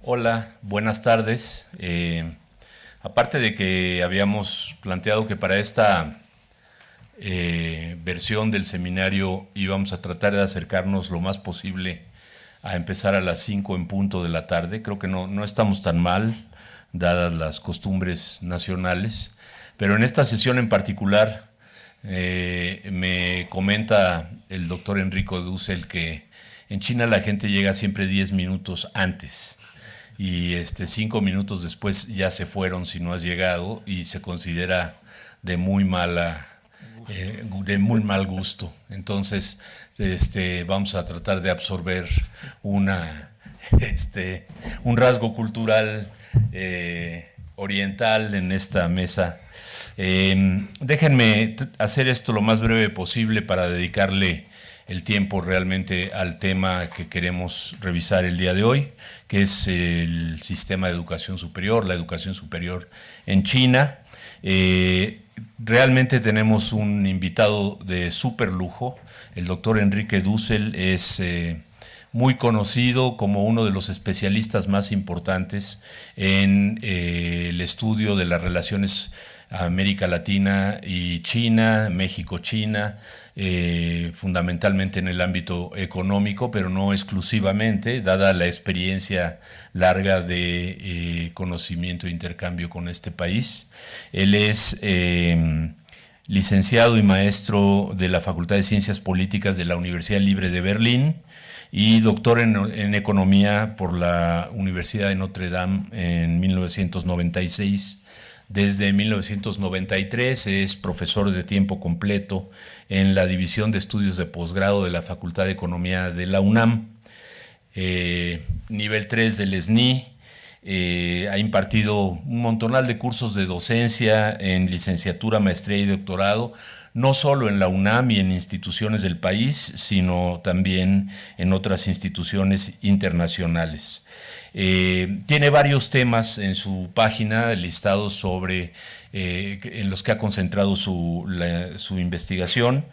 Hola, buenas tardes. Aparte de que habíamos planteado que para esta versión del seminario íbamos a tratar de acercarnos lo más posible a empezar a las 5 en punto de la tarde, creo que no estamos tan mal, dadas las costumbres nacionales, pero en esta sesión en particular me comenta el doctor Enrico Dussel que en China la gente llega siempre 10 minutos antes y 5 minutos después ya se fueron si no has llegado y se considera de muy mala de muy mal gusto. Entonces, vamos a tratar de absorber una, un rasgo cultural oriental en esta mesa. Déjenme hacer esto lo más breve posible para dedicarle el tiempo realmente al tema que queremos revisar el día de hoy, que es el sistema de educación superior, la educación superior en China. Realmente tenemos un invitado de súper lujo. El doctor Enrique Dussel es muy conocido como uno de los especialistas más importantes en el estudio de las relaciones América Latina y China, México-China, fundamentalmente en el ámbito económico, pero no exclusivamente, dada la experiencia larga de conocimiento e intercambio con este país. Él es licenciado y maestro de la Facultad de Ciencias Políticas de la Universidad Libre de Berlín y doctor en Economía por la Universidad de Notre Dame en 1996. Desde 1993 es profesor de tiempo completo en la División de Estudios de Posgrado de la Facultad de Economía de la UNAM, nivel 3 del SNI. Ha impartido un montonal de cursos de docencia en licenciatura, maestría y doctorado, no solo en la UNAM y en instituciones del país, sino también en otras instituciones internacionales. Tiene varios temas en su página listados sobre en los que ha concentrado su investigación: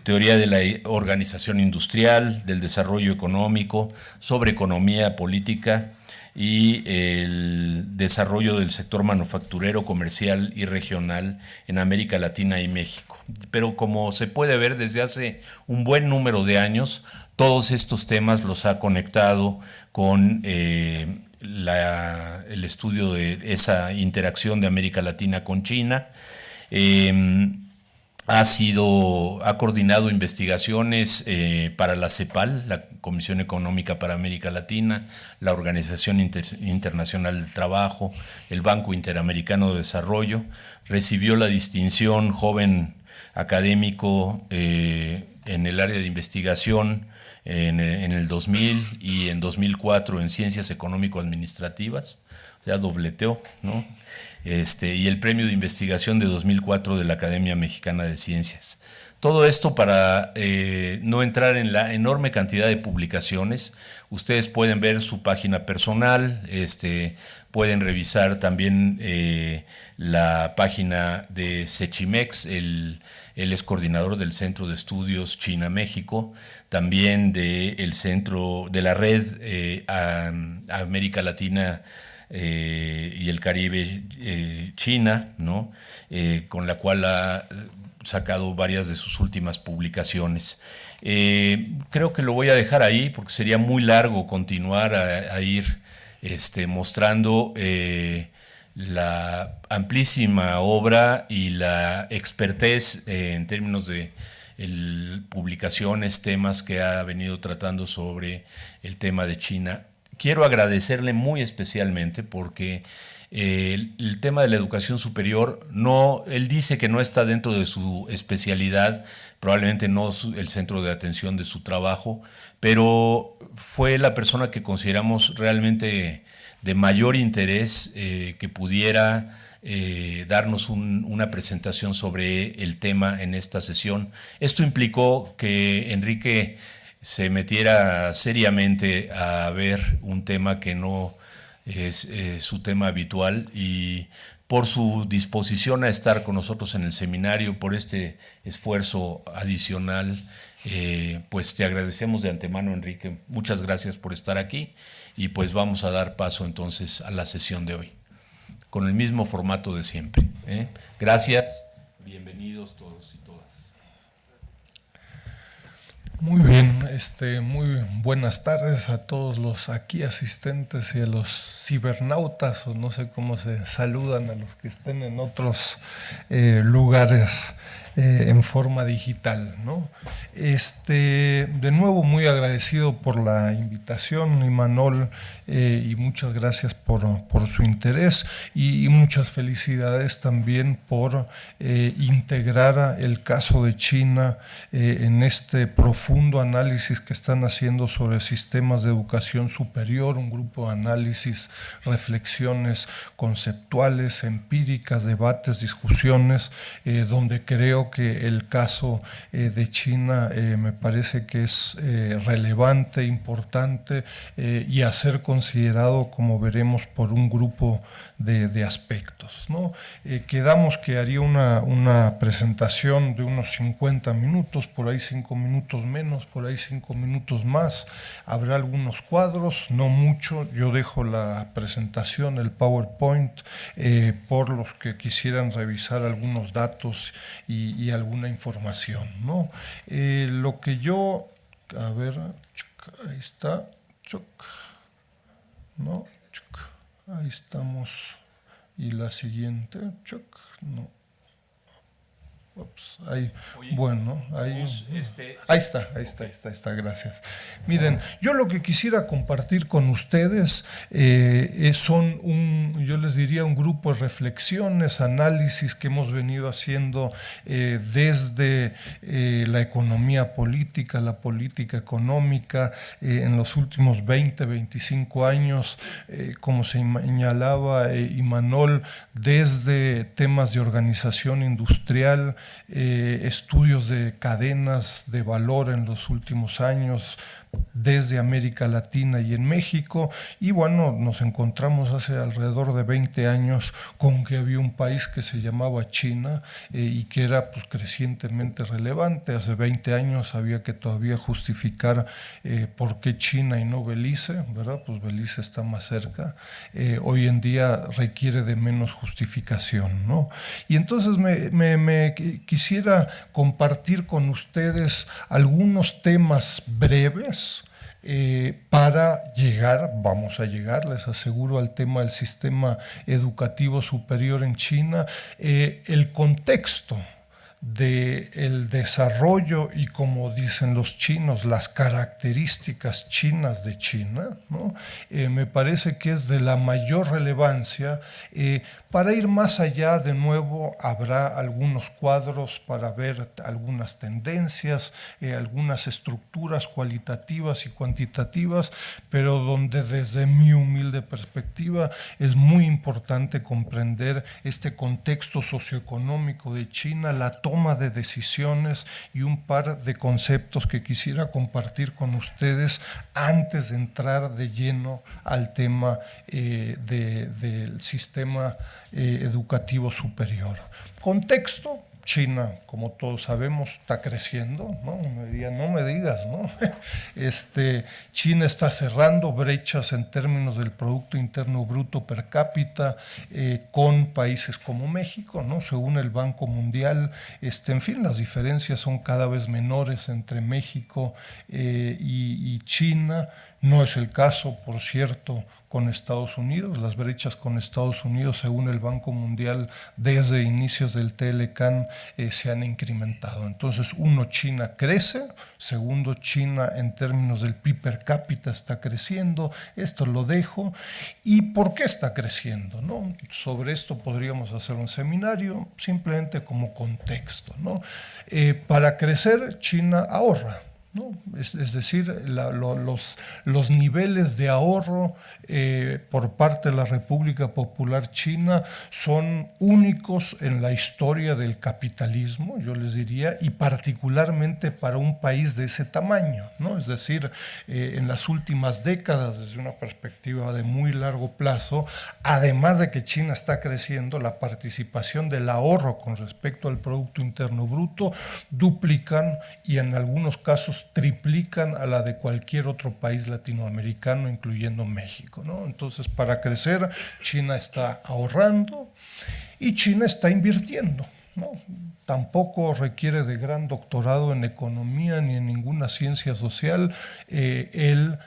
teoría de la organización industrial, del desarrollo económico, sobre economía política y el desarrollo del sector manufacturero, comercial y regional en América Latina y México. Pero como se puede ver desde hace un buen número de años, todos estos temas los ha conectado con el estudio de esa interacción de América Latina con China. Ha coordinado investigaciones para la CEPAL, la Comisión Económica para América Latina, la Organización Internacional del Trabajo, el Banco Interamericano de Desarrollo. Recibió la distinción Joven Académico en el área de investigación en el 2000 y en 2004 en Ciencias Económico-Administrativas, o sea, dobleteó, ¿no? Y el premio de investigación de 2004 de la Academia Mexicana de Ciencias. Todo esto para no entrar en la enorme cantidad de publicaciones. Ustedes pueden ver su página personal, pueden revisar también la página de Sechimex. Él es coordinador del Centro de Estudios China-México, también del centro de la red América Latina y el Caribe China, ¿no? Con la cual ha sacado varias de sus últimas publicaciones. Creo que lo voy a dejar ahí porque sería muy largo continuar a ir mostrando la amplísima obra y la expertez en términos de publicaciones, temas que ha venido tratando sobre el tema de China. Quiero agradecerle muy especialmente porque el tema de la educación superior, él dice que no está dentro de su especialidad, probablemente no el centro de atención de su trabajo, pero fue la persona que consideramos realmente de mayor interés que pudiera darnos una presentación sobre el tema en esta sesión. Esto implicó que Enrique se metiera seriamente a ver un tema que no es su tema habitual, y por su disposición a estar con nosotros en el seminario, por este esfuerzo adicional. Pues te agradecemos de antemano, Enrique. Muchas gracias por estar aquí y pues vamos a dar paso entonces a la sesión de hoy, con el mismo formato de siempre. Gracias, bienvenidos todos y todas. Muy bien, muy buenas tardes a todos los aquí asistentes y a los cibernautas, o no sé cómo se saludan a los que estén en otros lugares en forma digital, ¿no? De nuevo, muy agradecido por la invitación, Imanol, y muchas gracias por su interés y muchas felicidades también por integrar el caso de China en este profundo análisis que están haciendo sobre sistemas de educación superior, un grupo de análisis, reflexiones conceptuales, empíricas, debates, discusiones, donde creo que el caso de China me parece que es relevante, importante y a ser considerado, como veremos, por un grupo de aspectos, ¿no? Quedamos que haría una presentación de unos 50 minutos, por ahí 5 minutos menos, por ahí 5 minutos más. Habrá algunos cuadros, no mucho. Yo dejo la presentación, el PowerPoint, por los que quisieran revisar algunos datos y alguna información, ¿no? Lo que yo, a ver, ahí está, ¿no? Ahí estamos. Y la siguiente, no. Ups, ahí, Oye, bueno, ahí, ahí está, gracias. Miren, yo lo que quisiera compartir con ustedes son yo les diría un grupo de reflexiones, análisis que hemos venido haciendo desde la economía política, la política económica, en los últimos 20, 25 años, como se señalaba Imanol, desde temas de organización industrial, estudios de cadenas de valor en los últimos años desde América Latina y en México, y bueno, nos encontramos hace alrededor de 20 años con que había un país que se llamaba China y que era pues crecientemente relevante. Hace 20 años había que todavía justificar por qué China y no Belice, ¿verdad? Pues Belice está más cerca. Hoy en día requiere de menos justificación, ¿no? Y entonces me quisiera compartir con ustedes algunos temas breves para vamos a llegar, les aseguro, al tema del sistema educativo superior en China, el contexto del desarrollo y, como dicen los chinos, las características chinas de China, ¿no? Me parece que es de la mayor relevancia. Para ir más allá, de nuevo, habrá algunos cuadros para ver algunas tendencias, algunas estructuras cualitativas y cuantitativas, pero donde desde mi humilde perspectiva es muy importante comprender este contexto socioeconómico de China, la toma de decisiones y un par de conceptos que quisiera compartir con ustedes antes de entrar de lleno al tema del sistema educativo superior. Contexto: China, como todos sabemos, está creciendo, ¿no? No me digas, ¿no? China está cerrando brechas en términos del Producto Interno Bruto per cápita con países como México, ¿no? Según el Banco Mundial, en fin, las diferencias son cada vez menores entre México y China. No es el caso, por cierto, con Estados Unidos. Las brechas con Estados Unidos, según el Banco Mundial, desde inicios del TLCAN se han incrementado. Entonces, uno, China crece. Segundo, China en términos del PIB per cápita está creciendo. Esto lo dejo. ¿Y por qué está creciendo, no? Sobre esto podríamos hacer un seminario, simplemente como contexto, ¿no? Para crecer, China ahorra. ¿no? Es decir, los niveles de ahorro por parte de la República Popular China son únicos en la historia del capitalismo, yo les diría, y particularmente para un país de ese tamaño, ¿no? Es decir, en las últimas décadas, desde una perspectiva de muy largo plazo, además de que China está creciendo, la participación del ahorro con respecto al Producto Interno Bruto duplican y en algunos casos triplican a la de cualquier otro país latinoamericano, incluyendo México, ¿no? Entonces, para crecer, China está ahorrando y China está invirtiendo, ¿no? Tampoco requiere de gran doctorado en economía ni en ninguna ciencia social el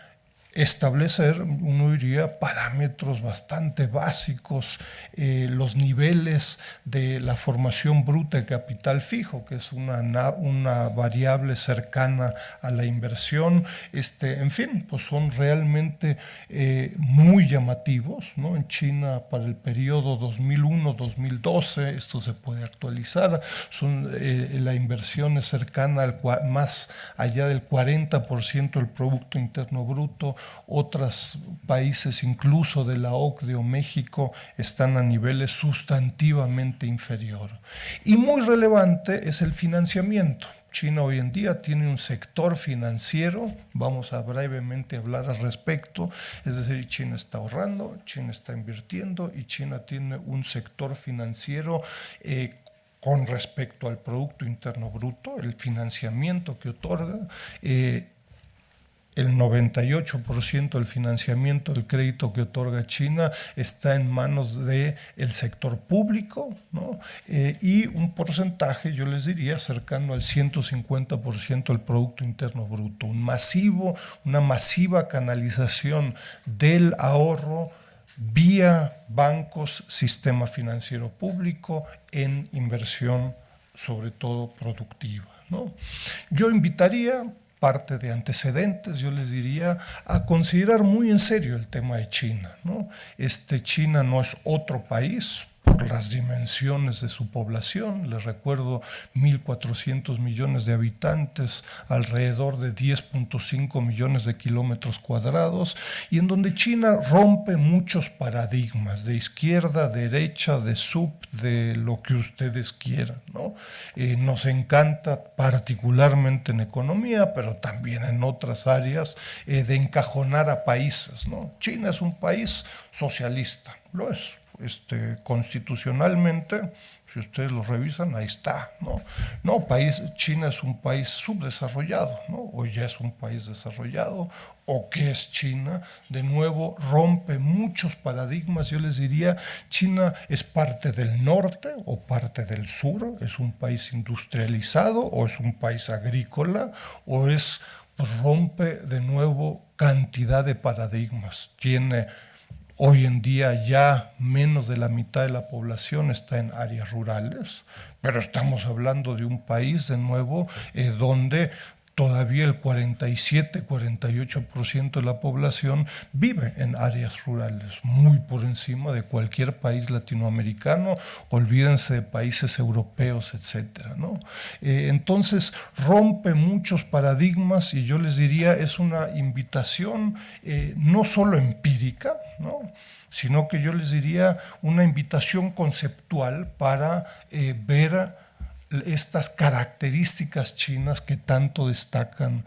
establecer, uno diría, parámetros bastante básicos, los niveles de la formación bruta de capital fijo, que es una variable cercana a la inversión, en fin, pues son realmente muy llamativos, ¿no? En China, para el periodo 2001-2012, esto se puede actualizar, la inversión es cercana más allá del 40% del Producto Interno Bruto. Otros países, incluso de la OCDE o México, están a niveles sustantivamente inferior. Y muy relevante es el financiamiento. China hoy en día tiene un sector financiero, vamos a brevemente hablar al respecto, es decir, China está ahorrando, China está invirtiendo y China tiene un sector financiero con respecto al Producto Interno Bruto, el financiamiento que otorga, el 98% del financiamiento del crédito que otorga China está en manos del sector público, ¿no? Y un porcentaje, yo les diría, cercano al 150% del Producto Interno Bruto. Una masiva canalización del ahorro vía bancos, sistema financiero público en inversión, sobre todo productiva, ¿no? Yo invitaría, parte de antecedentes, yo les diría, a considerar muy en serio el tema de China, ¿no? China no es otro país por las dimensiones de su población, les recuerdo 1.400 millones de habitantes, alrededor de 10.5 millones de kilómetros cuadrados, y en donde China rompe muchos paradigmas, de izquierda, derecha, de de lo que ustedes quieran, ¿no? Nos encanta, particularmente en economía, pero también en otras áreas, de encajonar a países, ¿no? China es un país socialista, lo es. Constitucionalmente, si ustedes lo revisan, ahí está, ¿no? China es un país subdesarrollado, ¿no? O ya es un país desarrollado, o qué es China. De nuevo, rompe muchos paradigmas. Yo les diría, China es parte del norte o parte del sur, es un país industrializado o es un país agrícola, o rompe de nuevo cantidad de paradigmas. Tiene hoy en día ya menos de la mitad de la población está en áreas rurales, pero estamos hablando de un país, de nuevo, donde todavía el 47-48% de la población vive en áreas rurales, muy por encima de cualquier país latinoamericano, olvídense de países europeos, etcétera, ¿no? Entonces rompe muchos paradigmas y yo les diría, es una invitación no solo empírica, ¿no?, sino que yo les diría una invitación conceptual para ver estas características chinas que tanto destacan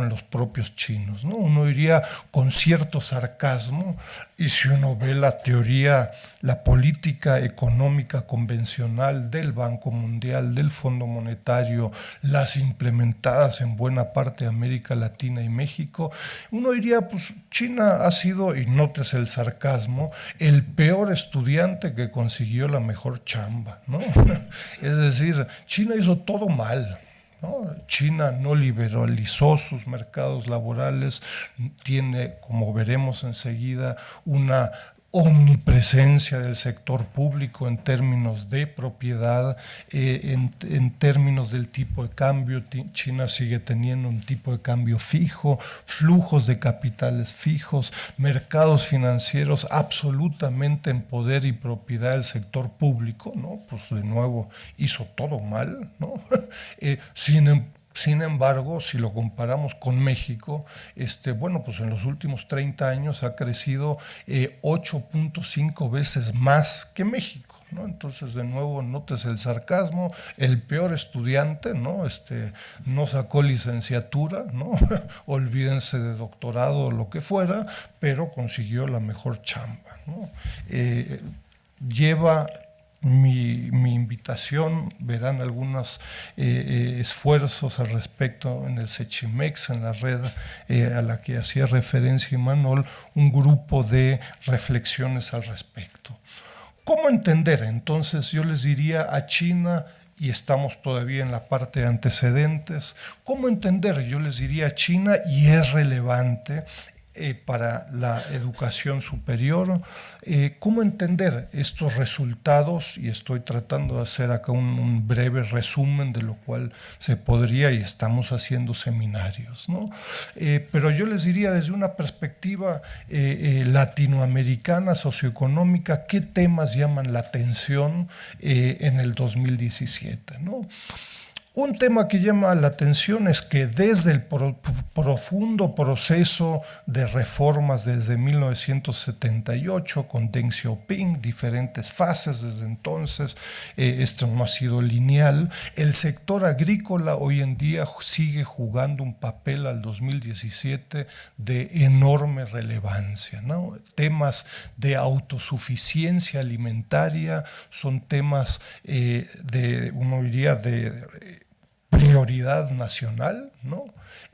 los propios chinos, ¿no? Uno diría con cierto sarcasmo, y si uno ve la teoría, la política económica convencional del Banco Mundial, del Fondo Monetario, las implementadas en buena parte de América Latina y México, uno diría, pues China ha sido, y nótese el sarcasmo, el peor estudiante que consiguió la mejor chamba, ¿no? Es decir, China hizo todo mal, ¿no? China no liberalizó sus mercados laborales, tiene, como veremos enseguida, una omnipresencia del sector público en términos de propiedad, en términos del tipo de cambio. China sigue teniendo un tipo de cambio fijo, flujos de capitales fijos, mercados financieros absolutamente en poder y propiedad del sector público, ¿no? Pues de nuevo hizo todo mal, ¿no? Sin embargo, si lo comparamos con México, bueno, pues en los últimos 30 años ha crecido 8.5 veces más que México, ¿no? Entonces, de nuevo, notes el sarcasmo. El peor estudiante, ¿no? No sacó licenciatura, ¿no? Olvídense de doctorado o lo que fuera, pero consiguió la mejor chamba, ¿no? Lleva mi invitación, verán algunos esfuerzos al respecto en el Sechimex, en la red a la que hacía referencia Imanol, un grupo de reflexiones al respecto. ¿Cómo entender? Entonces yo les diría a China, y estamos todavía en la parte de antecedentes, ¿cómo entender? Yo les diría a China, y es relevante para la educación superior, cómo entender estos resultados, y estoy tratando de hacer acá un breve resumen de lo cual se podría, y estamos haciendo seminarios, ¿no? Pero yo les diría desde una perspectiva latinoamericana, socioeconómica, ¿qué temas llaman la atención en el 2017, ¿no? Un tema que llama la atención es que desde el profundo proceso de reformas desde 1978 con Deng Xiaoping, diferentes fases desde entonces, esto no ha sido lineal, el sector agrícola hoy en día sigue jugando un papel al 2017 de enorme relevancia, ¿no? Temas de autosuficiencia alimentaria son temas uno diría, de prioridad nacional, ¿no?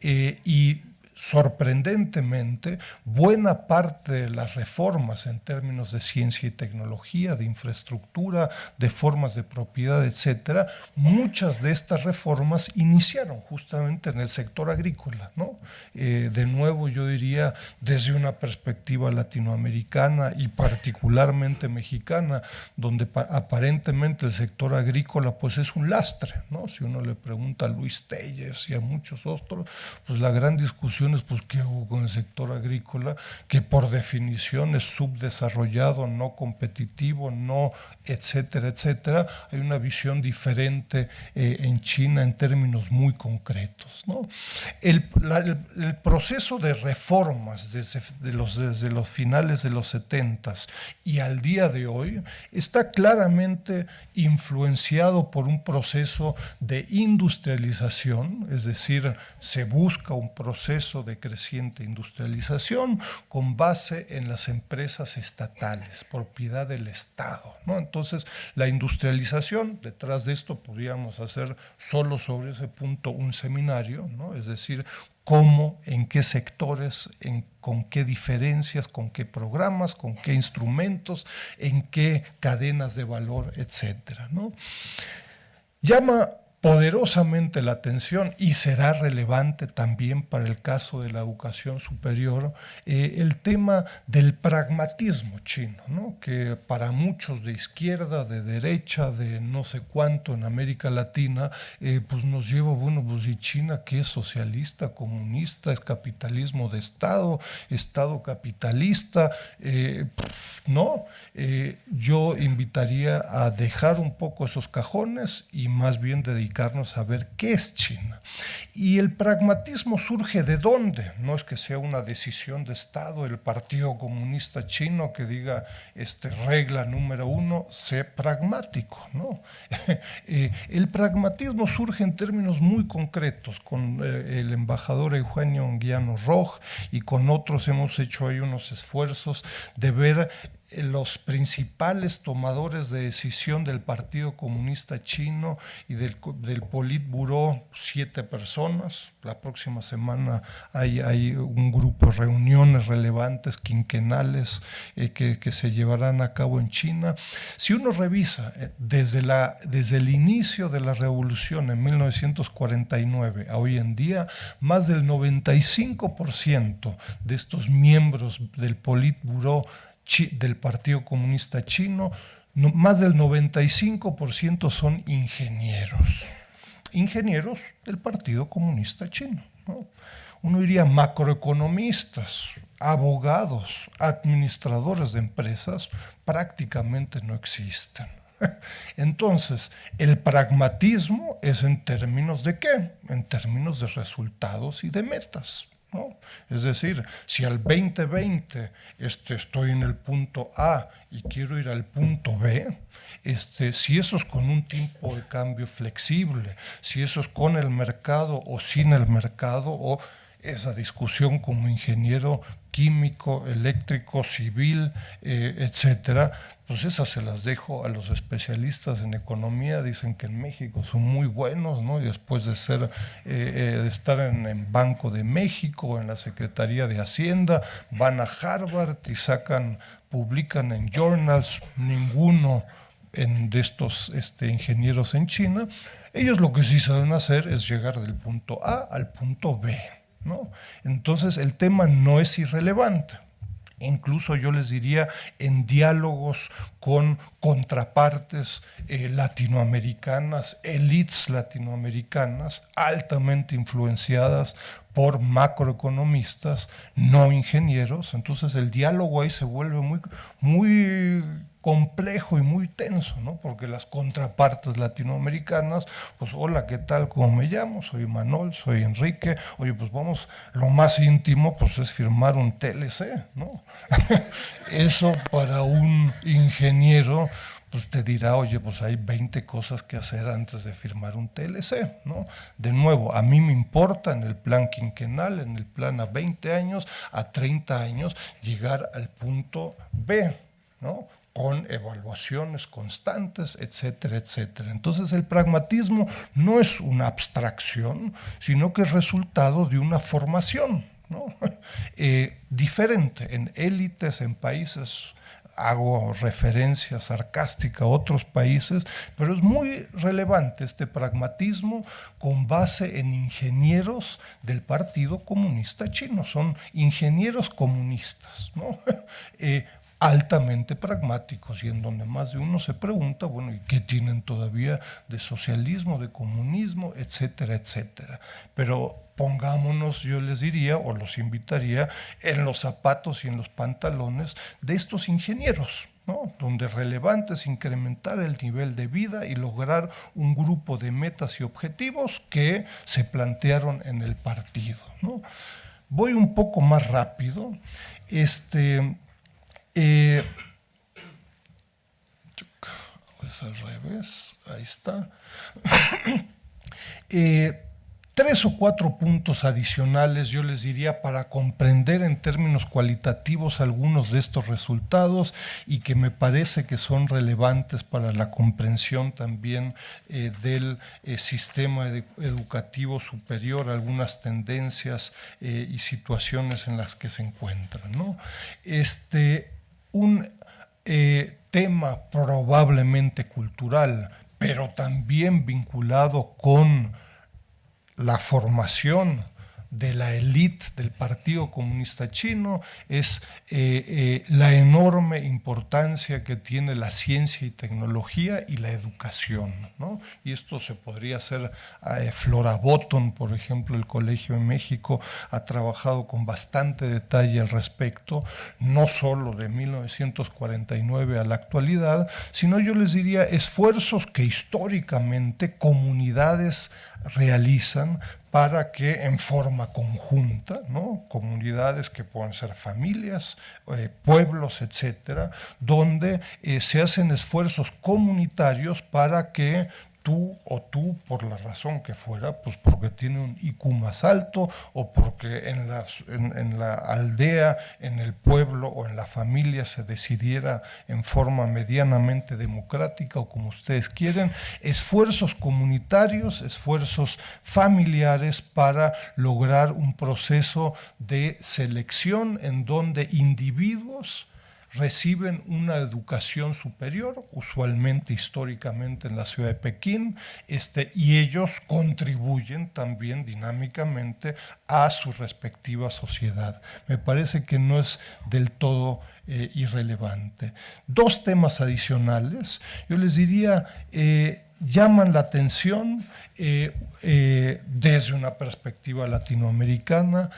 Y sorprendentemente, buena parte de las reformas en términos de ciencia y tecnología, de infraestructura, de formas de propiedad, etcétera, muchas de estas reformas iniciaron justamente en el sector agrícola, ¿no? De nuevo, yo diría, desde una perspectiva latinoamericana y particularmente mexicana, donde aparentemente el sector agrícola pues es un lastre, ¿no? Si uno le pregunta a Luis Telles y a muchos otros, pues la gran discusión pues qué hubo con el sector agrícola, que por definición es subdesarrollado, no competitivo, no, etcétera, etcétera. Hay una visión diferente en China en términos muy concretos, ¿no? El proceso de reformas desde los finales de los 70 y al día de hoy está claramente influenciado por un proceso de industrialización, es decir, se busca un proceso de creciente industrialización con base en las empresas estatales, propiedad del Estado, ¿no? Entonces, la industrialización, detrás de esto podríamos hacer solo sobre ese punto un seminario, ¿no? Es decir, cómo, en qué sectores, con qué diferencias, con qué programas, con qué instrumentos, en qué cadenas de valor, etcétera, ¿no? Llama poderosamente la atención y será relevante también para el caso de la educación superior el tema del pragmatismo chino, ¿no? Que para muchos de izquierda, de derecha, de no sé cuánto en América Latina, pues nos lleva, bueno, pues ¿y China qué es? Socialista, comunista, es capitalismo de Estado, Estado capitalista, ¿no? Yo invitaría a dejar un poco esos cajones y más bien dedicarnos a ver qué es China. Y el pragmatismo surge ¿de dónde? No es que sea una decisión de Estado, el Partido Comunista Chino que diga regla número 1, sé pragmático, ¿no? El pragmatismo surge en términos muy concretos. Con el embajador Eugenio Anguiano Roig y con otros hemos hecho ahí unos esfuerzos de ver los principales tomadores de decisión del Partido Comunista Chino y del Politburó, 7 personas. La próxima semana hay un grupo de reuniones relevantes, quinquenales, que se llevarán a cabo en China. Si uno revisa desde el inicio de la revolución en 1949 a hoy en día, más del 95% de estos miembros del Politburó del Partido Comunista Chino, más del 95% son ingenieros. Ingenieros del Partido Comunista Chino, ¿no? Uno diría macroeconomistas, abogados, administradores de empresas, prácticamente no existen. Entonces, el pragmatismo es en términos de ¿qué? En términos de resultados y de metas, ¿no? Es decir, si al 2020 estoy en el punto A y quiero ir al punto B, si eso es con un tipo de cambio flexible, si eso es con el mercado o sin el mercado, o esa discusión como ingeniero químico, eléctrico, civil, etcétera, pues esas se las dejo a los especialistas en economía. Dicen que en México son muy buenos, ¿no? Y después de estar en Banco de México, en la Secretaría de Hacienda, van a Harvard y publican en journals, ninguno de estos ingenieros en China. Ellos lo que sí saben hacer es llegar del punto A al punto B, ¿no? Entonces el tema no es irrelevante. Incluso yo les diría en diálogos con contrapartes latinoamericanas, élites latinoamericanas altamente influenciadas por macroeconomistas, no ingenieros. Entonces el diálogo ahí se vuelve muy, muy complejo y muy tenso, ¿no? Porque las contrapartes latinoamericanas, pues hola, ¿qué tal? ¿Cómo me llamo? Soy Manuel, soy Enrique. Oye, pues vamos, lo más íntimo pues es firmar un TLC, ¿no? Eso para un ingeniero pues te dirá, oye, pues hay 20 cosas que hacer antes de firmar un TLC, ¿no? De nuevo, a mí me importa en el plan quinquenal, en el plan a 20 años, a 30 años, llegar al punto B, ¿no? Con evaluaciones constantes, etcétera, etcétera. Entonces el pragmatismo no es una abstracción, sino que es resultado de una formación, ¿no? Diferente en élites, en países. Hago referencia sarcástica a otros países, pero es muy relevante este pragmatismo con base en ingenieros del Partido Comunista Chino. Son ingenieros comunistas, ¿no? Altamente pragmáticos, y en donde más de uno se pregunta, bueno, ¿y qué tienen todavía de socialismo, de comunismo, etcétera, etcétera? Pero pongámonos, yo les diría, o los invitaría, en los zapatos y en los pantalones de estos ingenieros, ¿no? Donde relevante es incrementar el nivel de vida y lograr un grupo de metas y objetivos que se plantearon en el partido, ¿no? Voy un poco más rápido. Es al revés, ahí está. 3 o 4 puntos adicionales yo les diría para comprender en términos cualitativos algunos de estos resultados y que me parece que son relevantes para la comprensión también del sistema educativo superior, algunas tendencias y situaciones en las que se encuentran, ¿no? Un tema probablemente cultural, pero también vinculado con la formación de la élite del Partido Comunista Chino, es la enorme importancia que tiene la ciencia y tecnología y la educación, ¿no? Y esto se podría hacer. Flora Botton, por ejemplo, el Colegio de México, ha trabajado con bastante detalle al respecto, no solo de 1949 a la actualidad, sino yo les diría esfuerzos que históricamente comunidades realizan para que en forma conjunta, ¿no? Comunidades que pueden ser familias, pueblos, etcétera, donde se hacen esfuerzos comunitarios para que tú, por la razón que fuera, pues porque tiene un IQ más alto o porque en la aldea, en el pueblo o en la familia se decidiera en forma medianamente democrática o como ustedes quieren, esfuerzos comunitarios, esfuerzos familiares para lograr un proceso de selección en donde individuos reciben una educación superior, usualmente históricamente en la ciudad de Pekín, y ellos contribuyen también dinámicamente a su respectiva sociedad. Me parece que no es del todo irrelevante. Dos temas adicionales, yo les diría, llaman la atención desde una perspectiva latinoamericana,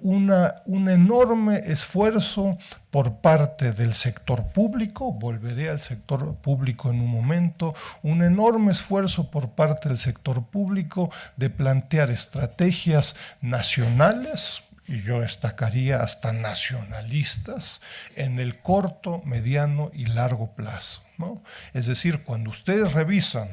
un enorme esfuerzo por parte del sector público, volveré al sector público en un momento, un enorme esfuerzo por parte del sector público de plantear estrategias nacionales, y yo destacaría hasta nacionalistas, en el corto, mediano y largo plazo, ¿no? Es decir, cuando ustedes revisan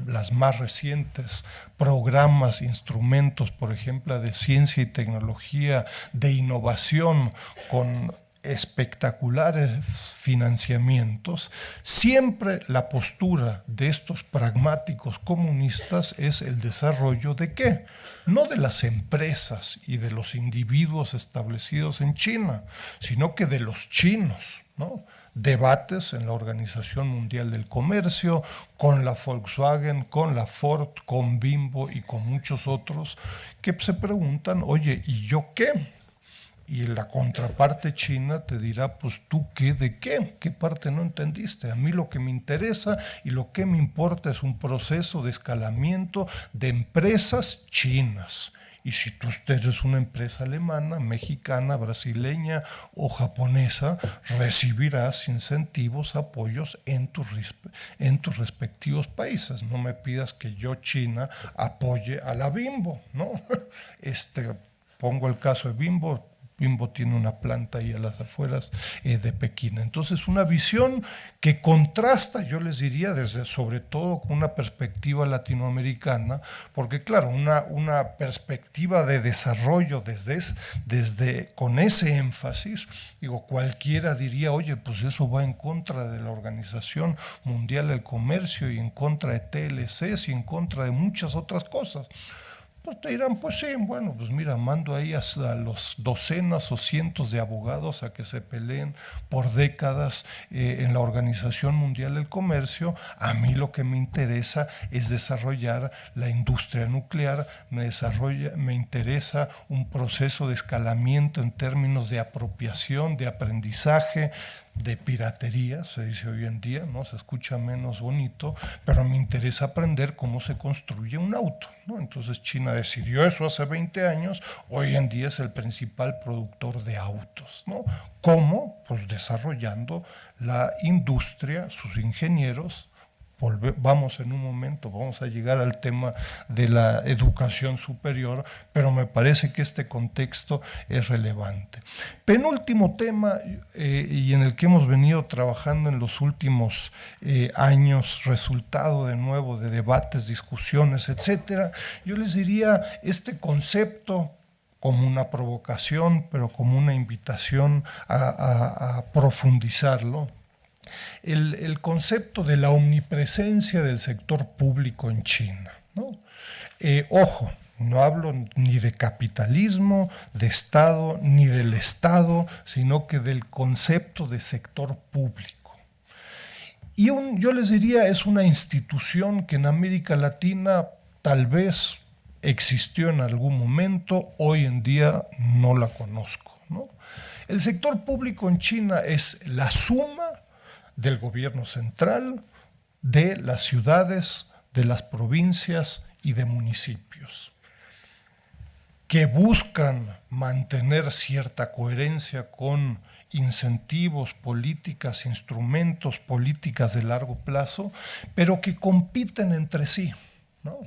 las más recientes programas, instrumentos, por ejemplo, de ciencia y tecnología, de innovación, con espectaculares financiamientos, siempre la postura de estos pragmáticos comunistas es el desarrollo ¿de qué? No de las empresas y de los individuos establecidos en China, sino que de los chinos, ¿no? Debates en la Organización Mundial del Comercio, con la Volkswagen, con la Ford, con Bimbo y con muchos otros, que se preguntan, oye, ¿y yo qué? Y la contraparte china te dirá, pues tú qué, de qué, qué parte no entendiste. A mí lo que me interesa y lo que me importa es un proceso de escalamiento de empresas chinas. Y si tú eres una empresa alemana, mexicana, brasileña o japonesa, recibirás incentivos, apoyos en tus respectivos países. No me pidas que yo, China, apoye a la Bimbo, ¿no? Pongo el caso de Bimbo. Bimbo tiene una planta ahí a las afueras de Pekín. Entonces, una visión que contrasta, yo les diría, sobre todo con una perspectiva latinoamericana, porque claro, una perspectiva de desarrollo con ese énfasis, digo, cualquiera diría, oye, pues eso va en contra de la Organización Mundial del Comercio y en contra de TLCs y en contra de muchas otras cosas. Pues te dirán, pues sí, bueno, pues mira, mando ahí hasta los docenas o cientos de abogados a que se peleen por décadas en la Organización Mundial del Comercio. A mí lo que me interesa es desarrollar la industria nuclear, me interesa un proceso de escalamiento en términos de apropiación, de aprendizaje, de piratería, se dice hoy en día, ¿no? Se escucha menos bonito, pero me interesa aprender cómo se construye un auto, ¿no? Entonces China decidió eso hace 20 años, hoy en día es el principal productor de autos, ¿no? ¿Cómo? Pues desarrollando la industria, sus ingenieros. Vamos en un momento, vamos a llegar al tema de la educación superior, pero me parece que este contexto es relevante. Penúltimo tema, y en el que hemos venido trabajando en los últimos años, resultado de nuevo de debates, discusiones, etcétera. Yo les diría, este concepto como una provocación, pero como una invitación a profundizarlo. El concepto de la omnipresencia del sector público en China, ¿no? Ojo, no hablo ni de capitalismo, de Estado, ni del Estado, sino que del concepto de sector público. Y yo les diría, es una institución que en América Latina tal vez existió en algún momento, hoy en día no la conozco, ¿no? El sector público en China es la suma del gobierno central, de las ciudades, de las provincias y de municipios, que buscan mantener cierta coherencia con incentivos, políticas, instrumentos, políticas de largo plazo, pero que compiten entre sí, ¿no?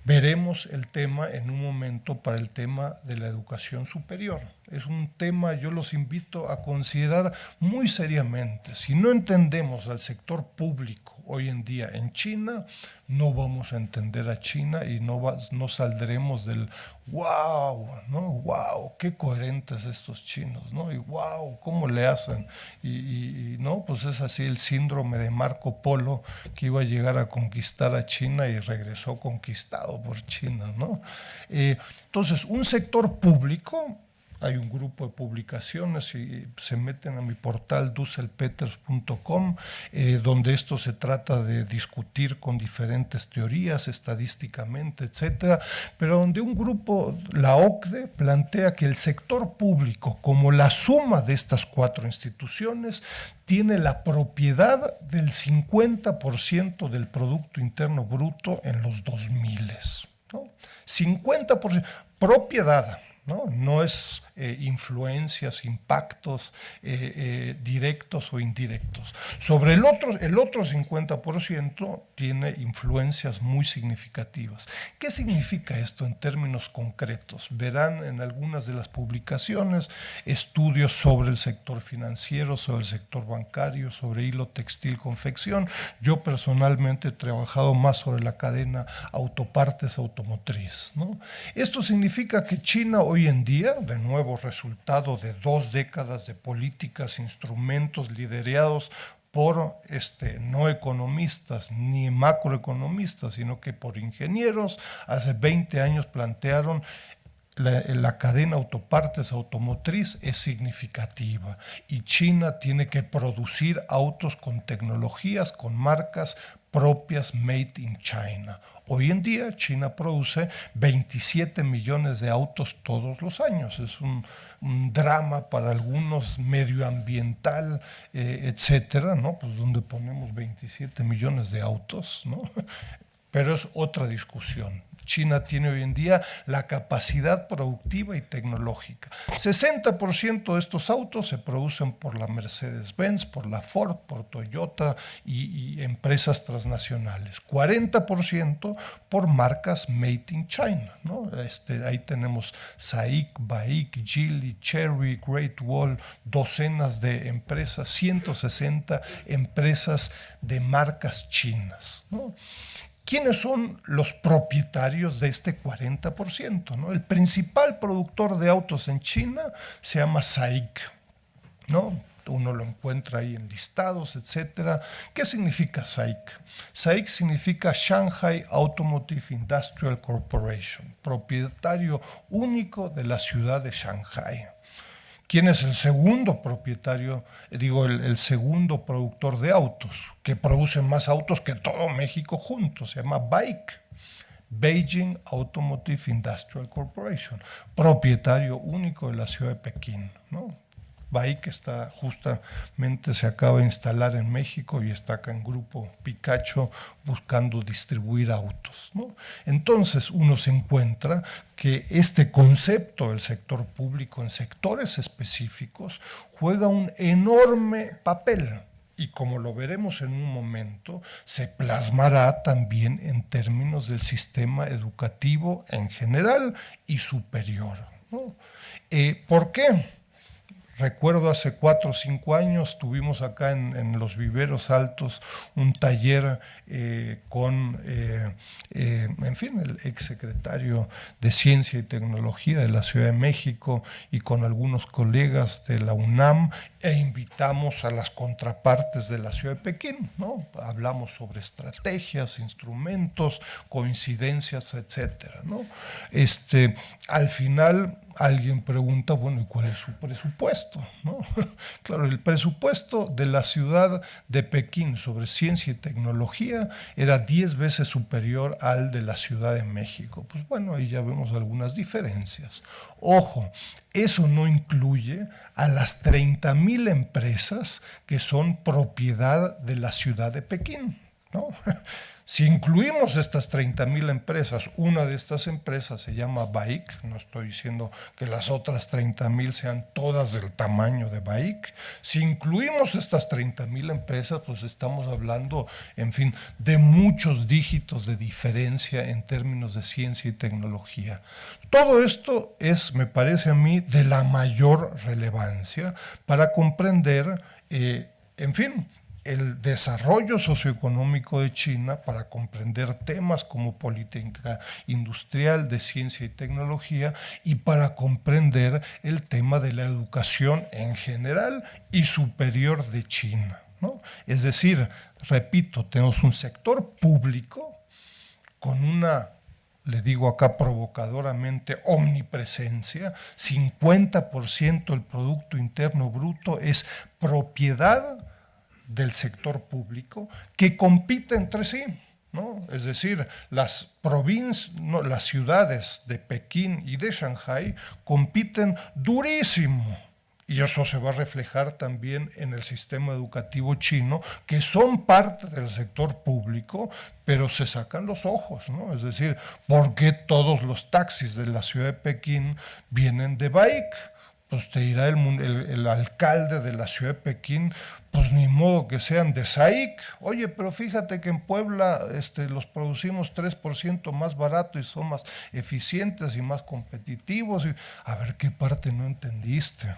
Veremos el tema en un momento para el tema de la educación superior. Es un tema, yo los invito a considerar muy seriamente. Si no entendemos al sector público hoy en día en China, no vamos a entender a China y no saldremos del wow, ¿no? Wow, qué coherentes estos chinos, ¿no? Y wow, cómo le hacen. Y no, pues es así el síndrome de Marco Polo, que iba a llegar a conquistar a China y regresó conquistado por China, ¿no? Entonces, un sector público hay un grupo de publicaciones y se meten a mi portal dusselpeters.com, donde esto se trata de discutir con diferentes teorías, estadísticamente, etcétera, pero donde un grupo, la OCDE, plantea que el sector público, como la suma de estas 4 instituciones, tiene la propiedad del 50% del Producto Interno Bruto en los 2000, ¿no? 50%, propiedad. No es influencias, impactos directos o indirectos. Sobre el otro 50% tiene influencias muy significativas. ¿Qué significa esto en términos concretos? Verán en algunas de las publicaciones estudios sobre el sector financiero, sobre el sector bancario, sobre hilo textil, confección. Yo personalmente he trabajado más sobre la cadena autopartes automotriz, ¿no? Esto significa que China hoy en día, de nuevo resultado de 2 décadas de políticas, instrumentos liderados por no economistas ni macroeconomistas, sino que por ingenieros, hace 20 años plantearon la cadena autopartes automotriz es significativa y China tiene que producir autos con tecnologías, con marcas propias made in China. Hoy en día China produce 27 millones de autos todos los años. Es un drama para algunos medioambiental, etcétera, ¿no? Pues donde ponemos 27 millones de autos, ¿no? Pero es otra discusión. China tiene hoy en día la capacidad productiva y tecnológica. 60% de estos autos se producen por la Mercedes-Benz, por la Ford, por Toyota y empresas transnacionales. 40% por marcas made in China, ¿no? Ahí tenemos SAIC, BAIC, Geely, Chery, Great Wall, docenas de empresas, 160 empresas de marcas chinas, ¿no? ¿Quiénes son los propietarios de este 40%? ¿No? El principal productor de autos en China se llama SAIC, ¿no? Uno lo encuentra ahí en listados, etcétera. ¿Qué significa SAIC? SAIC significa Shanghai Automotive Industrial Corporation, propietario único de la ciudad de Shanghai. ¿Quién es el segundo propietario, el segundo productor de autos, que produce más autos que todo México junto? Se llama BAIC, Beijing Automotive Industrial Corporation, propietario único de la ciudad de Pekín, ¿no? BAIC está justamente, se acaba de instalar en México y está acá en Grupo Picacho buscando distribuir autos, ¿no? Entonces uno se encuentra que este concepto del sector público en sectores específicos juega un enorme papel. Y como lo veremos en un momento, se plasmará también en términos del sistema educativo en general y superior, ¿no? ¿Por qué? Recuerdo hace 4 o 5 años tuvimos acá en Los Viveros Altos un taller con el exsecretario de Ciencia y Tecnología de la Ciudad de México y con algunos colegas de la UNAM, e invitamos a las contrapartes de la Ciudad de Pekín, ¿no? Hablamos sobre estrategias, instrumentos, coincidencias, etcétera, ¿no? Al final alguien pregunta, bueno, ¿y cuál es su presupuesto? ¿No? Claro, el presupuesto de la ciudad de Pekín sobre ciencia y tecnología era 10 veces superior al de la Ciudad de México. Pues bueno, ahí ya vemos algunas diferencias. Ojo, eso no incluye a las 30,000 empresas que son propiedad de la ciudad de Pekín, ¿no? Si incluimos estas 30,000 empresas, una de estas empresas se llama BAIC, no estoy diciendo que las otras 30,000 sean todas del tamaño de BAIC. Si incluimos estas 30,000 empresas, pues estamos hablando, en fin, de muchos dígitos de diferencia en términos de ciencia y tecnología. Todo esto es, me parece a mí, de la mayor relevancia para comprender, en fin, el desarrollo socioeconómico de China, para comprender temas como política industrial, de ciencia y tecnología, y para comprender el tema de la educación en general y superior de China, ¿no? Es decir, repito, tenemos un sector público con una le digo acá provocadoramente, omnipresencia, 50% del Producto Interno Bruto es propiedad del sector público que compite entre sí, ¿no? Es decir, las provincias, no, las ciudades de Pekín y de Shanghái compiten durísimo. Y eso se va a reflejar también en el sistema educativo chino, que son parte del sector público, pero se sacan los ojos, ¿no? Es decir, ¿por qué todos los taxis de la ciudad de Pekín vienen de bike? Pues te dirá el alcalde de la ciudad de Pekín, pues ni modo que sean de SAIC. Oye, pero fíjate que en Puebla los producimos 3% más barato y son más eficientes y más competitivos. A ver, ¿qué parte no entendiste?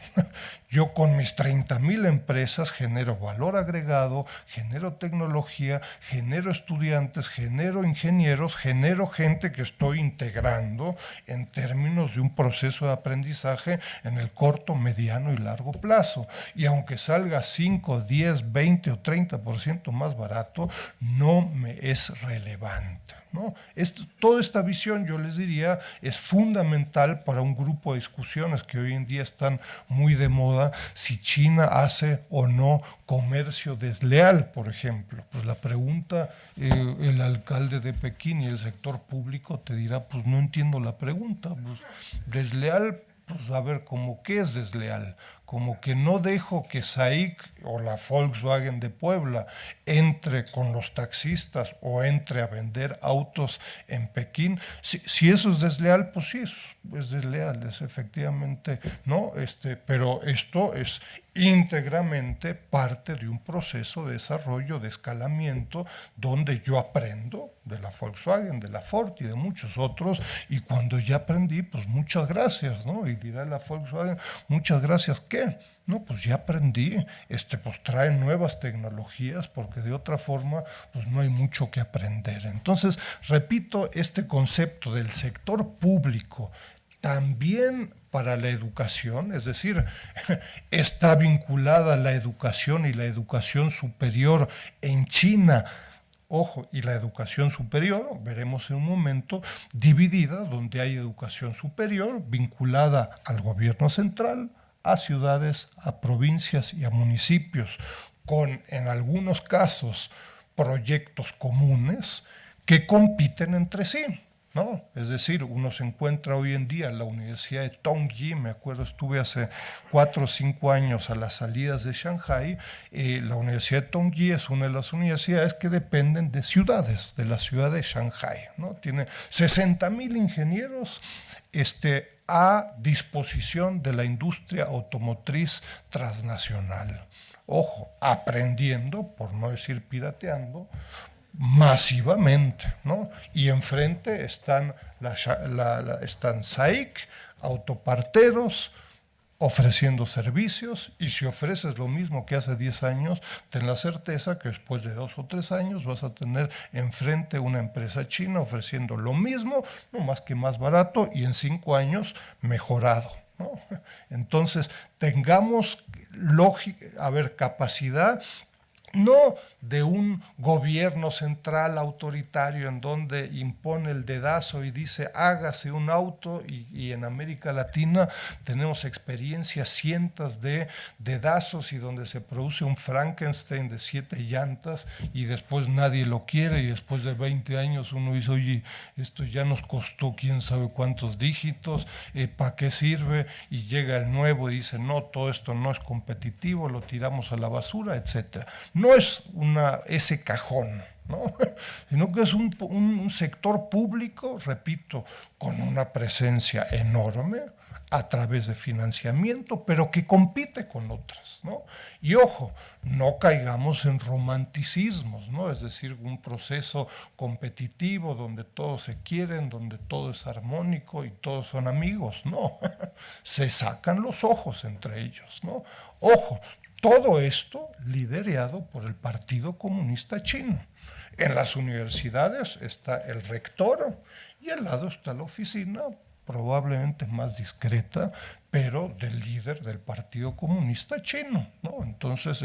Yo con mis 30,000 empresas genero valor agregado, genero tecnología, genero estudiantes, genero ingenieros, genero gente que estoy integrando en términos de un proceso de aprendizaje en el corto, mediano y largo plazo. Y aunque salga 5, 10, 20 o 30% más barato, no me es relevante, ¿no? Toda esta visión, yo les diría, es fundamental para un grupo de discusiones que hoy en día están muy de moda, si China hace o no comercio desleal, por ejemplo. Pues la pregunta, el alcalde de Pekín y el sector público te dirá, pues no entiendo la pregunta, pues desleal. Pues a ver, ¿cómo qué es desleal? Como que no dejo que SAIC o la Volkswagen de Puebla entre con los taxistas o entre a vender autos en Pekín. Si eso es desleal, pues sí, es desleal, es efectivamente, ¿no? Pero esto es íntegramente parte de un proceso de desarrollo, de escalamiento, donde yo aprendo de la Volkswagen, de la Ford y de muchos otros, y cuando ya aprendí, pues muchas gracias, ¿no? Y dirá la Volkswagen, muchas gracias, ¿qué? No, pues ya aprendí, pues traen nuevas tecnologías, porque de otra forma, pues no hay mucho que aprender. Entonces, repito, este concepto del sector público, también para la educación, es decir, está vinculada la educación y la educación superior en China. Ojo, y la educación superior, veremos en un momento, dividida, donde hay educación superior vinculada al gobierno central, a ciudades, a provincias y a municipios, con, en algunos casos, proyectos comunes que compiten entre sí, ¿no? Es decir, uno se encuentra hoy en día en la Universidad de Tongji, me acuerdo, estuve hace 4 o 5 años a las salidas de Shanghái. La Universidad de Tongji es una de las universidades que dependen de ciudades, de la ciudad de Shanghái, ¿no? Tiene 60,000 ingenieros a disposición de la industria automotriz transnacional. Ojo, aprendiendo, por no decir pirateando, masivamente, ¿no? Y enfrente están están SAIC, autoparteros, ofreciendo servicios, y si ofreces lo mismo que hace 10 años, ten la certeza que después de 2 o 3 años vas a tener enfrente una empresa china ofreciendo lo mismo, no más que más barato, y en 5 años mejorado, ¿no? Entonces, tengamos capacidad no de un gobierno central autoritario en donde impone el dedazo y dice hágase un auto, y en América Latina tenemos experiencias cientos de dedazos y donde se produce un Frankenstein de 7 llantas y después nadie lo quiere, y después de 20 años uno dice, oye, esto ya nos costó quién sabe cuántos dígitos, ¿para qué sirve? Y llega el nuevo y dice, no, todo esto no es competitivo, lo tiramos a la basura, etcétera. No es ese cajón, ¿no? Sino que es un sector público, repito, con una presencia enorme a través de financiamiento, pero que compite con otras, ¿no? Y ojo, no caigamos en romanticismos, ¿no? Es decir, un proceso competitivo donde todos se quieren, donde todo es armónico y todos son amigos, no. Se sacan los ojos entre ellos, ¿no? Ojo, todo esto liderado por el Partido Comunista Chino. En las universidades está el rector y al lado está la oficina, probablemente más discreta, pero del líder del Partido Comunista Chino, ¿no? Entonces,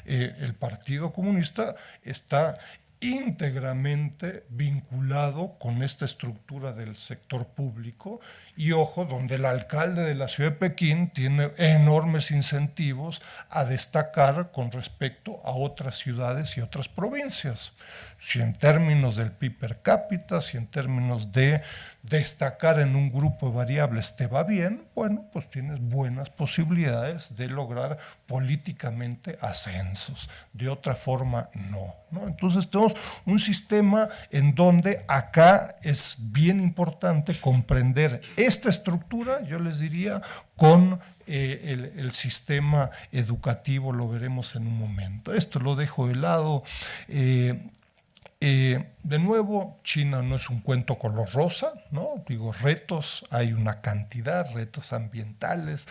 el Partido Comunista está íntegramente vinculado con esta estructura del sector público y, ojo, donde el alcalde de la ciudad de Pekín tiene enormes incentivos a destacar con respecto a otras ciudades y otras provincias. Si en términos del PIB per cápita, si en términos de destacar en un grupo de variables te va bien, bueno, pues tienes buenas posibilidades de lograr políticamente ascensos. De otra forma, no. Entonces tenemos un sistema en donde acá es bien importante comprender esta estructura, yo les diría, con el sistema educativo, lo veremos en un momento. Esto lo dejo de lado. De nuevo, China no es un cuento color rosa, ¿no? Digo, retos, hay una cantidad, retos ambientales,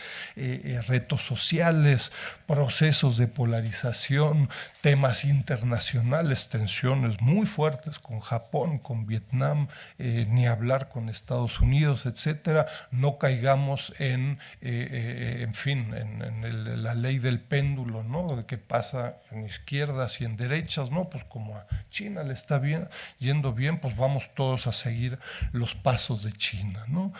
retos sociales, procesos de polarización, temas internacionales, tensiones muy fuertes con Japón, con Vietnam, ni hablar con Estados Unidos, etcétera. No caigamos en la ley del péndulo, ¿no? De que pasa en izquierdas y en derechas, ¿no? Pues como a China le está yendo bien, pues vamos todos a seguir los pasos de China, ¿no?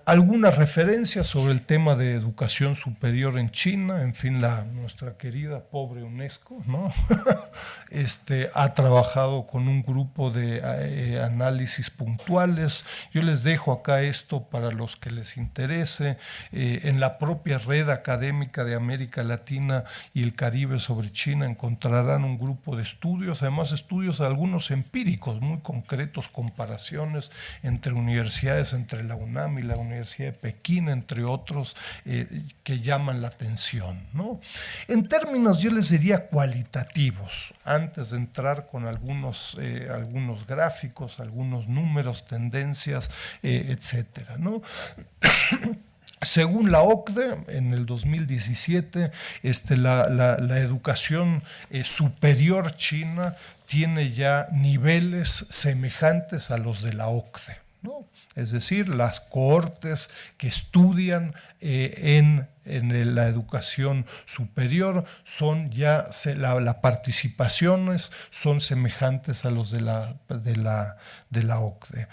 Algunas referencias sobre el tema de educación superior en China, en fin, nuestra querida pobre UNESCO, ¿no? Ha trabajado con un grupo de análisis puntuales. Yo les dejo acá esto para los que les interese. En la propia red académica de América Latina y el Caribe sobre China encontrarán un grupo de estudios, además estudios algunos empíricos, muy concretos, comparaciones entre universidades, entre la UNAM y la Universidad de Pekín, entre otros, que llaman la atención, ¿no? En términos, yo les diría, cualitativos, antes de entrar con algunos gráficos, algunos números, tendencias, etcétera, ¿no? Según la OCDE, en el 2017, la educación superior china tiene ya niveles semejantes a los de la OCDE, ¿no? Es decir, las cohortes que estudian en la educación superior son ya, las participaciones son semejantes a los de la OCDE.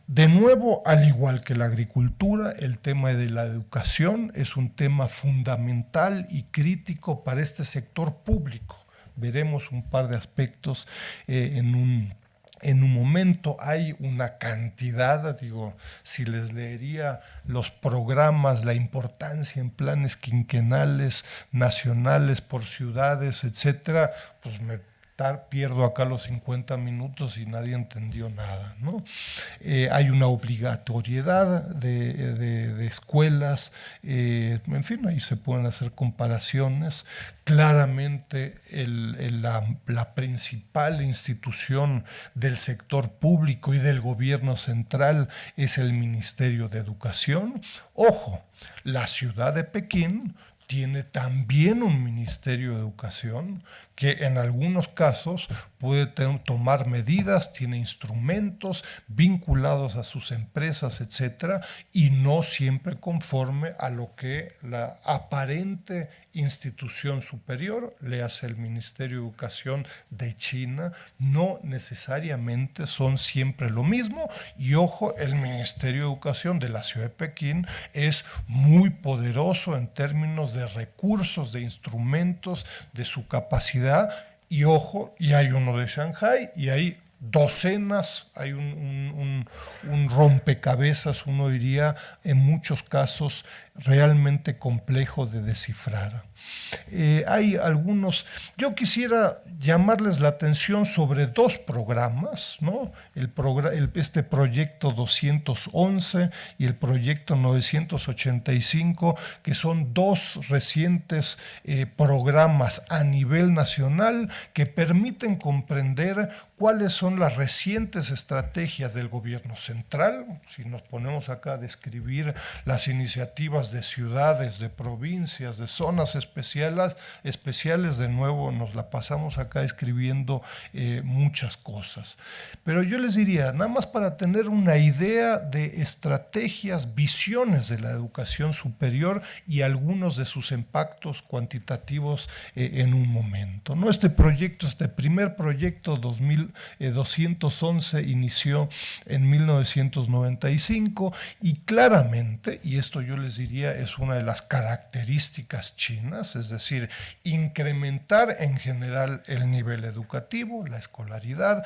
De nuevo, al igual que la agricultura, el tema de la educación es un tema fundamental y crítico para este sector público. Veremos un par de aspectos en un momento. Hay una cantidad, si les leería los programas, la importancia en planes quinquenales, nacionales, por ciudades, etcétera, pues pierdo acá los 50 minutos y nadie entendió nada, ¿no? Hay una obligatoriedad de escuelas, en fin, ahí se pueden hacer comparaciones. Claramente la principal institución del sector público y del gobierno central es el Ministerio de Educación. Ojo, la ciudad de Pekín tiene también un Ministerio de Educación que en algunos casos puede tomar medidas, tiene instrumentos vinculados a sus empresas, etcétera, y no siempre conforme a lo que la aparente institución superior le hace el Ministerio de Educación de China. No necesariamente son siempre lo mismo, y ojo, el Ministerio de Educación de la ciudad de Pekín es muy poderoso en términos de recursos, de instrumentos, de su capacidad. Y ojo, y hay uno de Shanghái, y hay docenas, hay un rompecabezas, uno diría, en muchos casos realmente complejo de descifrar. Hay algunos, yo quisiera llamarles la atención sobre dos programas, ¿no? Este proyecto 211 y el proyecto 985, que son dos recientes programas a nivel nacional que permiten comprender cuáles son son las recientes estrategias del gobierno central. Si nos ponemos acá a describir las iniciativas de ciudades, de provincias, de zonas especiales, de nuevo nos la pasamos acá escribiendo muchas cosas. Pero yo les diría, nada más para tener una idea de estrategias, visiones de la educación superior y algunos de sus impactos cuantitativos en un momento, ¿no? Este primer proyecto 211 inició en 1995 y claramente, y esto yo les diría es una de las características chinas, es decir, incrementar en general el nivel educativo, la escolaridad,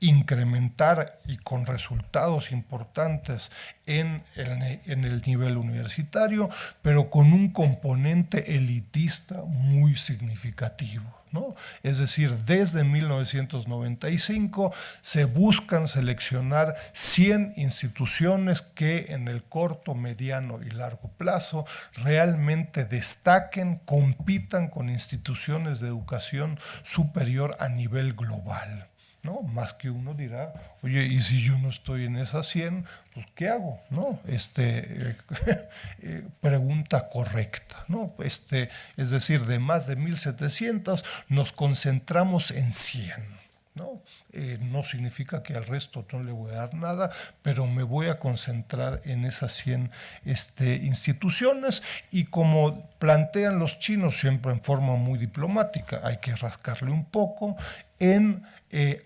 incrementar y con resultados importantes en el nivel universitario, pero con un componente elitista muy significativo, ¿no? Es decir, desde 1995 se buscan seleccionar 100 instituciones que en el corto, mediano y largo plazo realmente destaquen, compitan con instituciones de educación superior a nivel global, ¿no? Más que uno dirá, oye, y si yo no estoy en esas 100, pues ¿qué hago? ¿No? Pregunta correcta, ¿no? Es decir, de más de 1,700 nos concentramos en 100. ¿No? No significa que al resto no le voy a dar nada, pero me voy a concentrar en esas 100 instituciones, y como plantean los chinos siempre en forma muy diplomática, hay que rascarle un poco en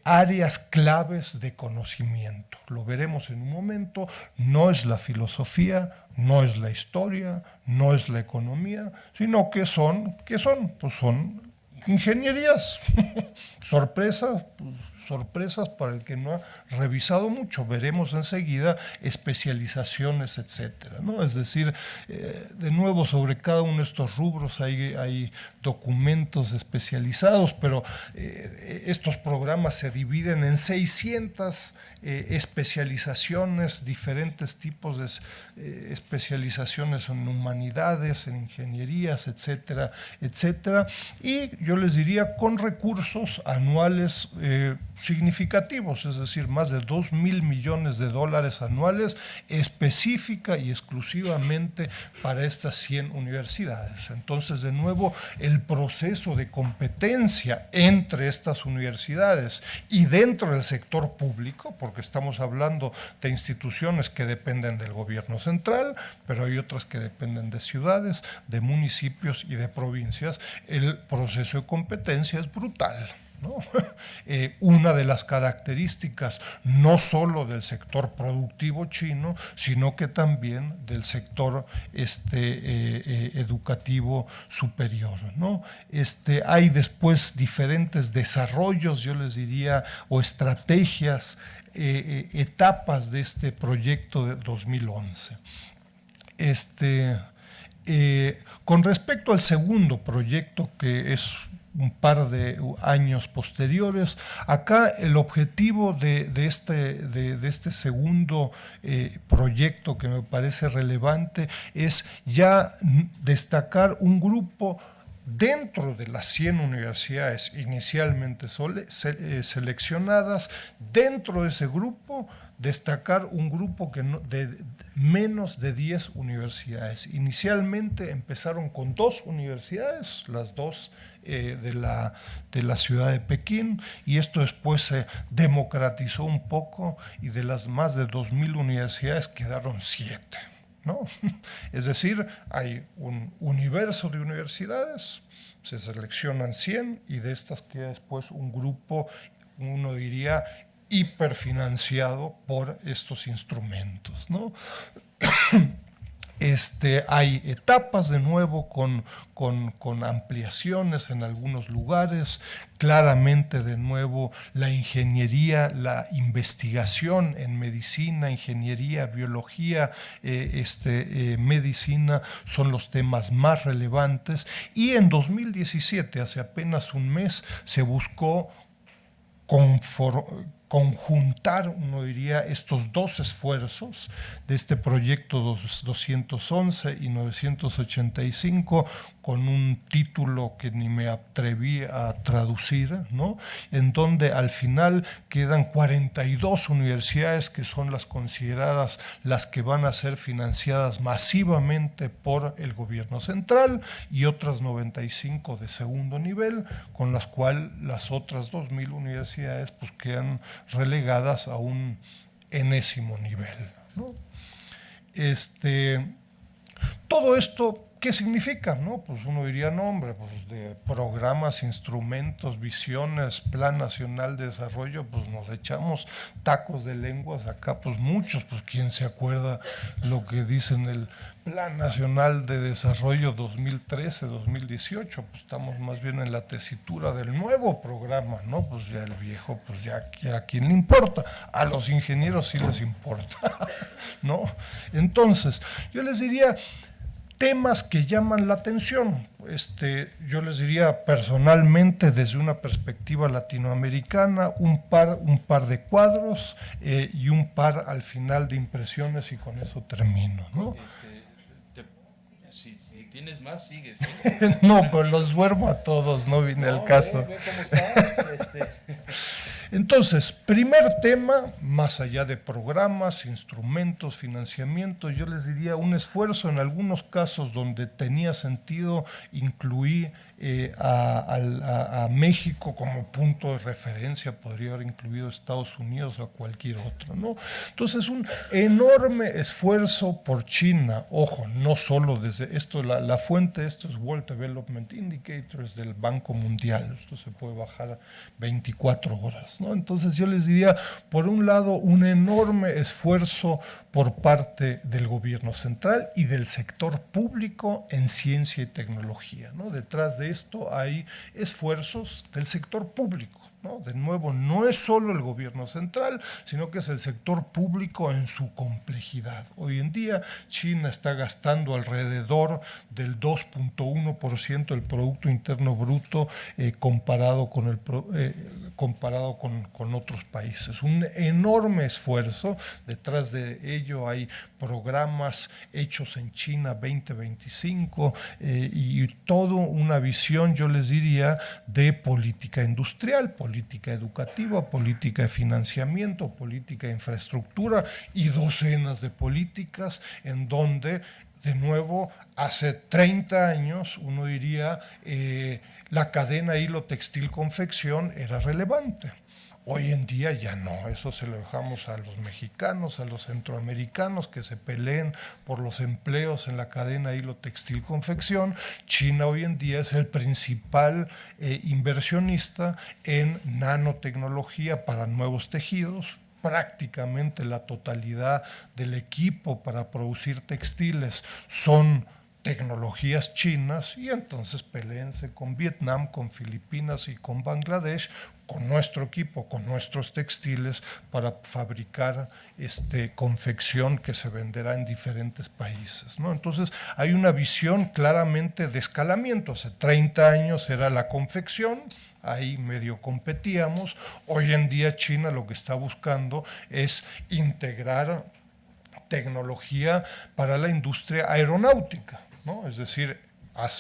áreas claves de conocimiento. Lo veremos en un momento. No es la filosofía, no es la historia, no es la economía, sino que son ingenierías. Sorpresas para el que no ha revisado mucho. Veremos enseguida especializaciones, etcétera, ¿no? Es decir, de nuevo, sobre cada uno de estos rubros hay documentos especializados, pero estos programas se dividen en 600 especializaciones, diferentes tipos de especializaciones en humanidades, en ingenierías, etcétera, etcétera. Y yo les diría, con recursos anuales significativos, es decir, más de $2,000 millones anuales, específica y exclusivamente para estas 100 universidades. Entonces, de nuevo, el proceso de competencia entre estas universidades y dentro del sector público, porque estamos hablando de instituciones que dependen del gobierno central, pero hay otras que dependen de ciudades, de municipios y de provincias, el proceso de competencia es brutal, ¿no? Una de las características no solo del sector productivo chino, sino que también del sector educativo superior, ¿no? Hay después diferentes desarrollos, yo les diría, o estrategias, etapas de este proyecto de 2011. Con respecto al segundo proyecto, que es un par de años posteriores, acá el objetivo de este segundo proyecto, que me parece relevante, es ya destacar un grupo dentro de las 100 universidades inicialmente seleccionadas. Dentro de ese grupo, destacar un grupo de menos de 10 universidades. Inicialmente empezaron con 2 universidades, las 2 de la ciudad de Pekín, y esto después se democratizó un poco, y de las más de 2,000 universidades quedaron 7. ¿No? Es decir, hay un universo de universidades, se seleccionan 100 y de estas queda después un grupo, uno diría, hiperfinanciado por estos instrumentos, ¿no? Hay etapas de nuevo con ampliaciones en algunos lugares. Claramente, de nuevo, la ingeniería, la investigación en medicina, ingeniería, biología, medicina son los temas más relevantes. Y en 2017, hace apenas un mes, se buscó conjuntar, uno diría, estos dos esfuerzos de este proyecto 211 y 985 con un título que ni me atreví a traducir, ¿no? En donde al final quedan 42 universidades que son las consideradas las que van a ser financiadas masivamente por el gobierno central y otras 95 de segundo nivel, con las cuales las otras 2.000 universidades pues quedan relegadas a un enésimo nivel, ¿no? Todo esto, ¿qué significa? ¿No? Pues uno diría, no, hombre, pues de programas, instrumentos, visiones, Plan Nacional de Desarrollo, pues nos echamos tacos de lenguas acá, pues muchos, pues quién se acuerda lo que dicen el Plan Nacional de Desarrollo 2013-2018, pues estamos más bien en la tesitura del nuevo programa, ¿no? Pues ya el viejo, pues ya a quién le importa, a los ingenieros sí les importa, ¿no? Entonces, yo les diría temas que llaman la atención. Yo les diría personalmente, desde una perspectiva latinoamericana, un par de cuadros y un par al final de impresiones, y con eso termino, ¿no? Si tienes más, sigue. No, pues los duermo a todos, no viene el caso. Ve cómo está. Entonces, primer tema, más allá de programas, instrumentos, financiamiento, yo les diría un esfuerzo en algunos casos donde tenía sentido incluir a México como punto de referencia, podría haber incluido Estados Unidos o a cualquier otro, ¿no? Entonces, un enorme esfuerzo por China, ojo, no solo desde esto, la fuente de esto es World Development Indicators del Banco Mundial, esto se puede bajar 24 horas, ¿no? Entonces yo les diría, por un lado, un enorme esfuerzo por parte del gobierno central y del sector público en ciencia y tecnología, ¿no? Detrás de esto hay esfuerzos del sector público, ¿no? De nuevo, no es solo el gobierno central, sino que es el sector público en su complejidad. Hoy en día China está gastando alrededor del 2.1% del Producto Interno Bruto comparado con otros países. Un enorme esfuerzo. Detrás de ello hay programas hechos en China 2025 y toda una visión, yo les diría, de política industrial, política educativa, política de financiamiento, política de infraestructura y docenas de políticas en donde, de nuevo, hace 30 años, uno diría, la cadena hilo textil confección era relevante. Hoy en día ya no, eso se lo dejamos a los mexicanos, a los centroamericanos que se peleen por los empleos en la cadena hilo textil confección. China hoy en día es el principal inversionista en nanotecnología para nuevos tejidos. Prácticamente la totalidad del equipo para producir textiles son tecnologías chinas, y entonces peleense con Vietnam, con Filipinas y con Bangladesh, con nuestro equipo, con nuestros textiles para fabricar confección que se venderá en diferentes países, ¿no? Entonces hay una visión claramente de escalamiento. Hace 30 años era la confección, ahí medio competíamos. Hoy en día China lo que está buscando es integrar tecnología para la industria aeronáutica, ¿no? Es decir,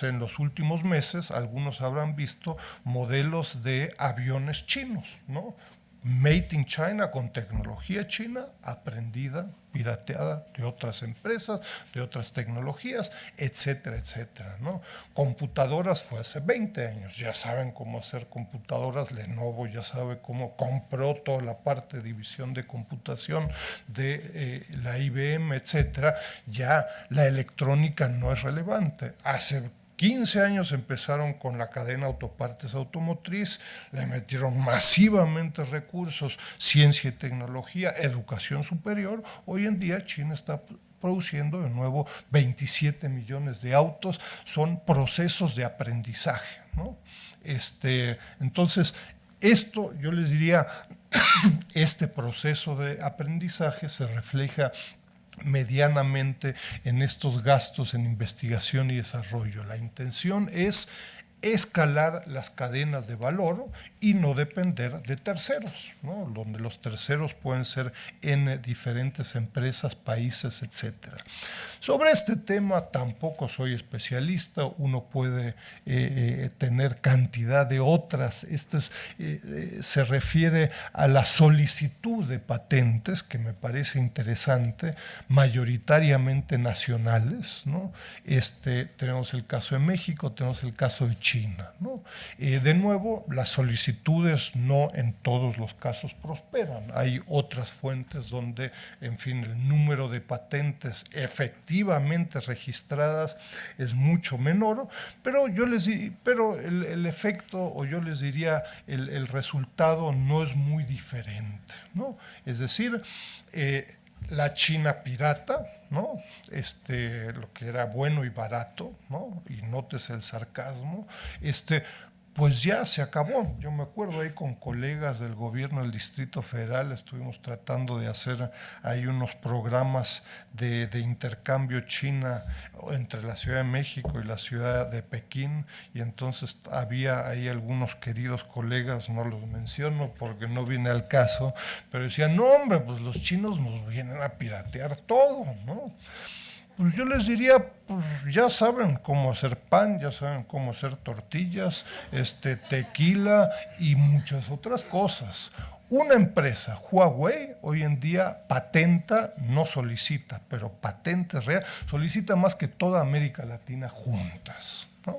en los últimos meses algunos habrán visto modelos de aviones chinos, ¿no? Made in China, con tecnología china, aprendida, pirateada de otras empresas, de otras tecnologías, etcétera, etcétera, ¿no? Computadoras fue hace 20 años, ya saben cómo hacer computadoras, Lenovo ya sabe cómo compró toda la parte de división de computación de la IBM, etcétera. Ya la electrónica no es relevante. Hace 15 años empezaron con la cadena autopartes automotriz, le metieron masivamente recursos, ciencia y tecnología, educación superior. Hoy en día China está produciendo de nuevo 27 millones de autos, son procesos de aprendizaje, ¿no? Entonces, esto yo les diría, este proceso de aprendizaje se refleja medianamente en estos gastos en investigación y desarrollo. La intención es escalar las cadenas de valor y no depender de terceros, ¿no? Donde los terceros pueden ser en diferentes empresas, países, etcétera. Sobre este tema tampoco soy especialista, uno puede tener cantidad de otras. Se refiere a la solicitud de patentes, que me parece interesante, mayoritariamente nacionales, ¿no? Tenemos el caso de México, tenemos el caso de China, ¿no? De nuevo, las solicitudes no en todos los casos prosperan. Hay otras fuentes donde, en fin, el número de patentes efectivamente registradas es mucho menor, pero el efecto, o yo les diría, el resultado no es muy diferente, ¿no? Es decir, la China pirata, ¿no? Lo que era bueno y barato, ¿no? Y nótese el sarcasmo, pues ya se acabó. Yo me acuerdo ahí con colegas del gobierno del Distrito Federal, estuvimos tratando de hacer ahí unos programas de intercambio China entre la Ciudad de México y la ciudad de Pekín, y entonces había ahí algunos queridos colegas, no los menciono porque no viene al caso, pero decían, no hombre, pues los chinos nos vienen a piratear todo, ¿no? Pues yo les diría, pues ya saben cómo hacer pan, ya saben cómo hacer tortillas, tequila y muchas otras cosas. Una empresa, Huawei, hoy en día patenta, no solicita, pero patentes reales, solicita más que toda América Latina juntas, ¿no?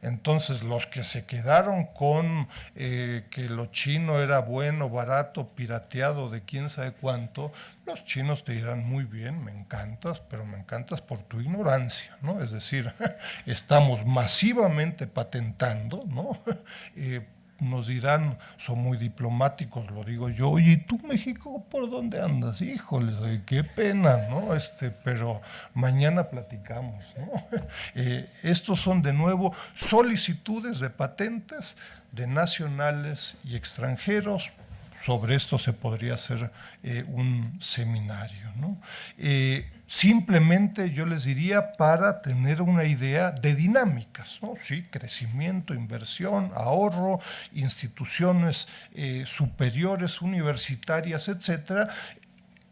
Entonces, los que se quedaron con que lo chino era bueno, barato, pirateado, de quién sabe cuánto, los chinos te dirán, muy bien, me encantas, pero me encantas por tu ignorancia, ¿no? Es decir, estamos masivamente patentando, ¿no? Nos dirán, son muy diplomáticos, lo digo yo, oye, ¿y tú, México, por dónde andas? Híjoles, qué pena, ¿no? Pero mañana platicamos, ¿no? Estos son, de nuevo, solicitudes de patentes de nacionales y extranjeros. Sobre esto se podría hacer un seminario, ¿no? Simplemente yo les diría para tener una idea de dinámicas, ¿no? Sí, crecimiento, inversión, ahorro, instituciones superiores, universitarias, etcétera.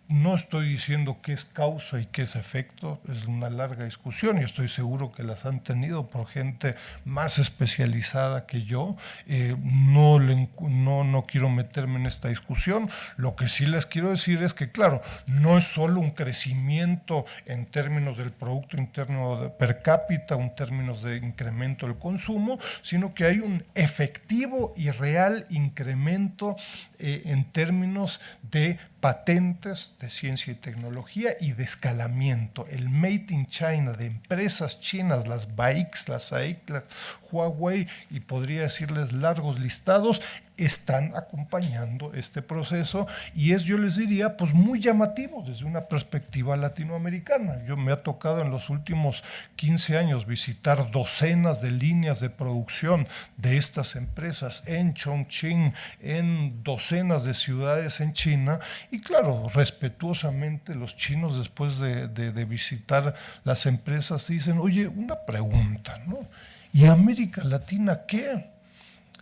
No estoy diciendo qué es causa y qué es efecto, es una larga discusión y estoy seguro que las han tenido por gente más especializada que yo. No quiero meterme en esta discusión. Lo que sí les quiero decir es que, claro, no es solo un crecimiento en términos del Producto Interno per cápita, en términos de incremento del consumo, sino que hay un efectivo y real incremento en términos de patentes de ciencia y tecnología y de escalamiento. El Made in China de empresas chinas, las BAIC, las AIC, las Huawei, y podría decirles largos listados, están acompañando este proceso y es, yo les diría, pues muy llamativo desde una perspectiva latinoamericana. Yo me ha tocado en los últimos 15 años visitar docenas de líneas de producción de estas empresas en Chongqing, en docenas de ciudades en China, y claro, respetuosamente los chinos, después de visitar las empresas, dicen, oye, una pregunta, ¿no? ¿Y América Latina qué?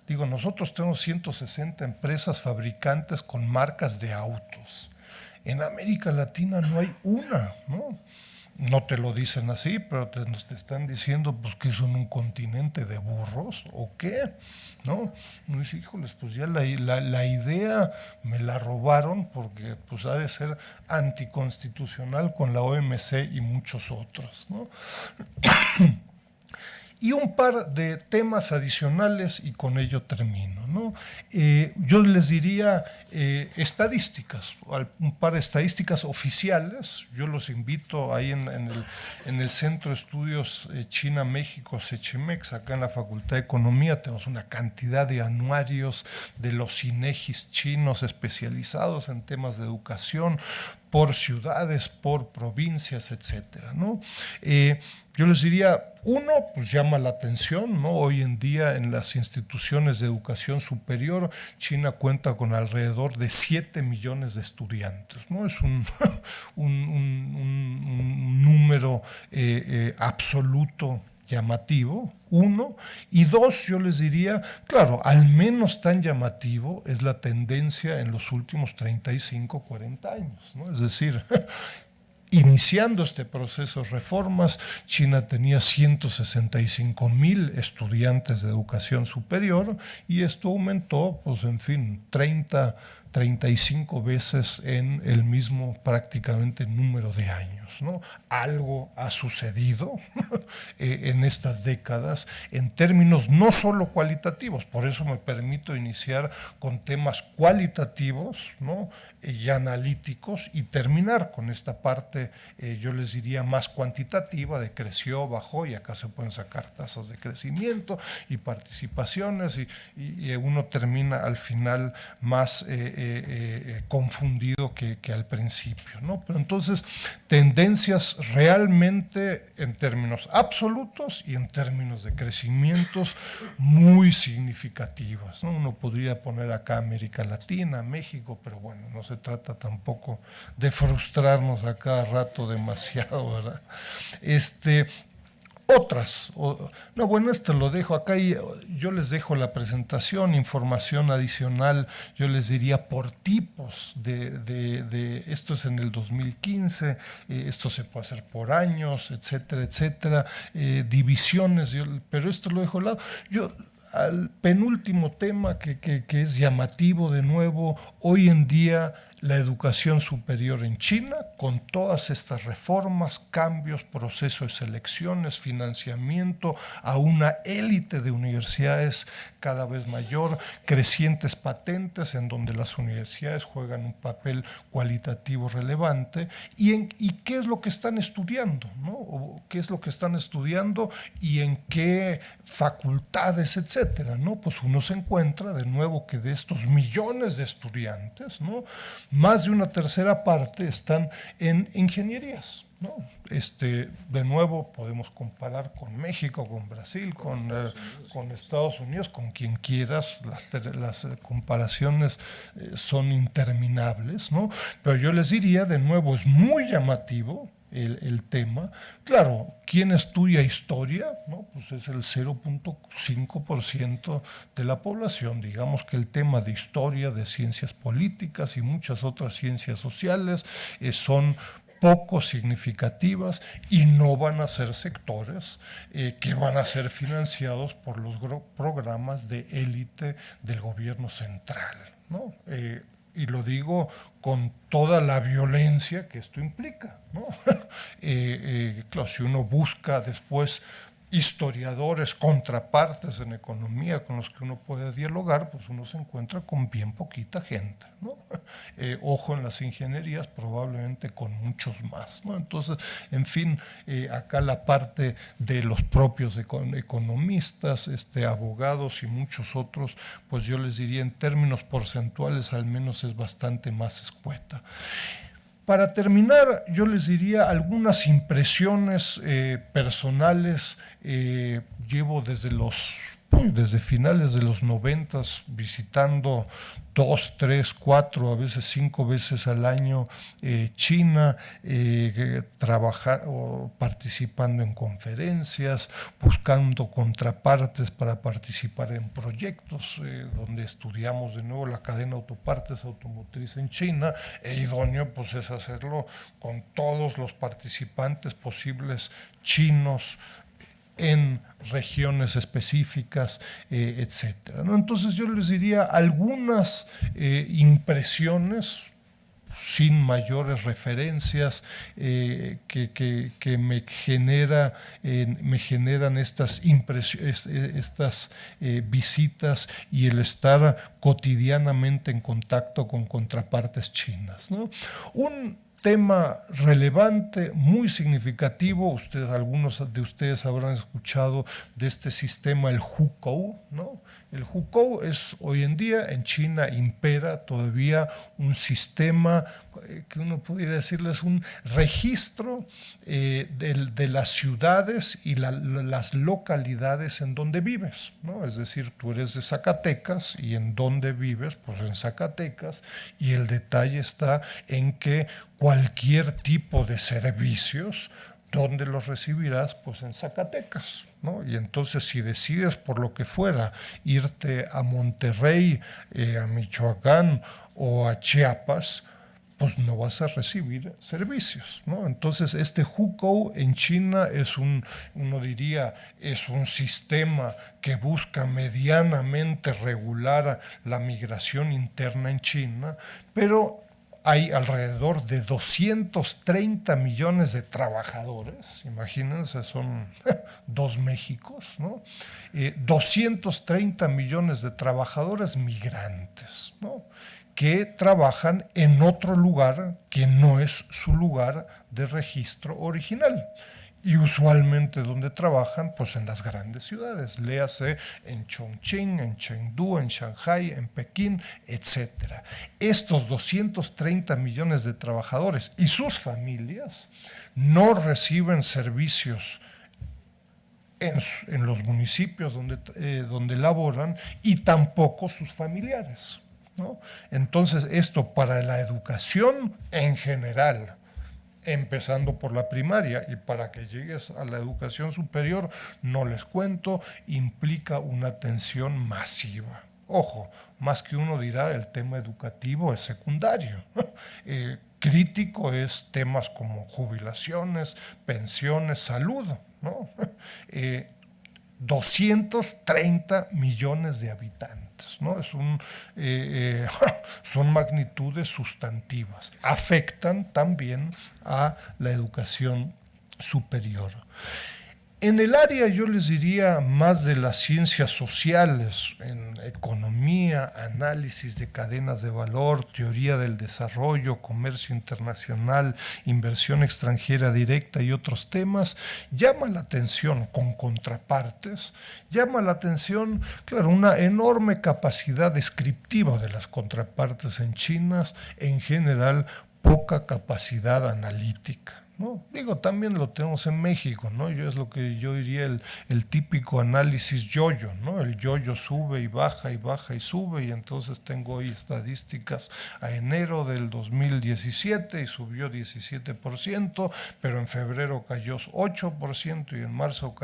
Digo, nosotros tenemos 160 empresas fabricantes con marcas de autos. En América Latina no hay una, ¿no? No te lo dicen así, pero te están diciendo pues que son un continente de burros, ¿o qué? ¿No? No es, híjoles, pues ya la idea me la robaron porque pues ha de ser anticonstitucional con la OMC y muchos otros, ¿no? Y un par de temas adicionales y con ello termino, ¿no? Yo les diría estadísticas, un par de estadísticas oficiales. Yo los invito ahí en el Centro de Estudios China-México, CECHIMEX, acá en la Facultad de Economía, tenemos una cantidad de anuarios de los INEGIs chinos especializados en temas de educación, por ciudades, por provincias, etcétera, ¿no? Yo les diría, uno, pues llama la atención, ¿no? Hoy en día en las instituciones de educación superior, China cuenta con alrededor de 7 millones de estudiantes, ¿no? Es un número absoluto llamativo, uno, y dos, yo les diría, claro, al menos tan llamativo es la tendencia en los últimos 35, 40 años, ¿no? Es decir, iniciando este proceso de reformas, China tenía 165,000 estudiantes de educación superior y esto aumentó, pues en fin, 35 veces en el mismo prácticamente número de años, ¿no? Algo ha sucedido en estas décadas en términos no solo cualitativos, por eso me permito iniciar con temas cualitativos, ¿no? Y analíticos y terminar con esta parte, yo les diría, más cuantitativa de creció, bajó y acá se pueden sacar tasas de crecimiento y participaciones y uno termina al final más confundido que al principio, ¿no? Pero entonces, tendencias realmente en términos absolutos y en términos de crecimientos muy significativas, ¿no? Uno podría poner acá América Latina, México, pero bueno, no se trata tampoco de frustrarnos a cada rato demasiado, ¿verdad? Otras, no, bueno, esto lo dejo acá y yo les dejo la presentación, información adicional, yo les diría por tipos de esto es en el 2015, esto se puede hacer por años, etcétera, etcétera, divisiones, pero esto lo dejo al lado. Yo, al penúltimo tema que es llamativo de nuevo, hoy en día la educación superior en China, con todas estas reformas, cambios, proceso de selecciones, financiamiento a una élite de universidades cada vez mayor, crecientes patentes en donde las universidades juegan un papel cualitativo relevante. ¿Y qué es lo que están estudiando, ¿no? O ¿qué es lo que están estudiando y en qué facultades, etcétera, ¿no? Pues uno se encuentra de nuevo que de estos millones de estudiantes, ¿no? Más de una tercera parte están en ingenierías, ¿no? De nuevo podemos comparar con México, con Brasil, con Estados Unidos, con quien quieras, las comparaciones son interminables, ¿no? Pero yo les diría, de nuevo, es muy llamativo el tema. Claro, ¿quién estudia historia? ¿No? Pues es el 0.5% de la población. Digamos que el tema de historia, de ciencias políticas y muchas otras ciencias sociales son poco significativas y no van a ser sectores que van a ser financiados por los programas de élite del gobierno central, ¿no? Y lo digo con toda la violencia que esto implica, ¿no? Claro, si uno busca después historiadores, contrapartes en economía con los que uno puede dialogar, pues uno se encuentra con bien poquita gente, ¿no? Ojo en las ingenierías, probablemente con muchos más, ¿no? Entonces, en fin, acá la parte de los propios economistas, abogados y muchos otros, pues yo les diría en términos porcentuales al menos es bastante más escueta. Para terminar, yo les diría algunas impresiones personales. Llevo desde finales de los 90 visitando 2, 3, 4, a veces 5 veces al año China, participando en conferencias, buscando contrapartes para participar en proyectos donde estudiamos de nuevo la cadena de autopartes automotriz en China, idóneo pues es hacerlo con todos los participantes posibles chinos en regiones específicas, etcétera, ¿no? Entonces yo les diría algunas impresiones sin mayores referencias que me generan estas visitas y el estar cotidianamente en contacto con contrapartes chinas, ¿no? Un tema relevante, muy significativo, algunos de ustedes habrán escuchado de este sistema, el Hukou, ¿no? El Hukou es hoy en día en China impera todavía un sistema que uno pudiera decirles un registro de las ciudades y las localidades en donde vives, ¿no? Es decir, tú eres de Zacatecas y en dónde vives, pues en Zacatecas, y el detalle está en que cualquier tipo de servicios ¿Dónde los recibirás? Pues en Zacatecas, ¿no? Y entonces si decides por lo que fuera irte a Monterrey, a Michoacán o a Chiapas, pues no vas a recibir servicios, ¿no? Entonces este hukou en China es uno diría, es un sistema que busca medianamente regular la migración interna en China, pero hay alrededor de 230 millones de trabajadores, imagínense, son 2 Méxicos, ¿no? 230 millones de trabajadores migrantes, ¿no? Que trabajan en otro lugar que no es su lugar de registro original. Y usualmente donde trabajan, pues en las grandes ciudades, léase en Chongqing, en Chengdu, en Shanghai, en Pekín, etc. Estos 230 millones de trabajadores y sus familias no reciben servicios en los municipios donde laboran y tampoco sus familiares, ¿no? Entonces, esto para la educación en general, empezando por la primaria y para que llegues a la educación superior, no les cuento, implica una atención masiva. Ojo, más que uno dirá, el tema educativo es secundario. Crítico es temas como jubilaciones, pensiones, salud, ¿no? 230 millones de habitantes, ¿no? Son magnitudes sustantivas. Afectan también a la educación superior. En el área, yo les diría, más de las ciencias sociales, en economía, análisis de cadenas de valor, teoría del desarrollo, comercio internacional, inversión extranjera directa y otros temas, llama la atención, con contrapartes, llama la atención, claro, una enorme capacidad descriptiva de las contrapartes en China, en general, poca capacidad analítica, ¿no? Digo, también lo tenemos en México, ¿no? Es lo que yo diría el típico análisis yoyo, ¿no? El yoyo sube y baja y sube, y entonces tengo hoy estadísticas a enero del 2017 y subió 17%, pero en febrero cayó 8% y en marzo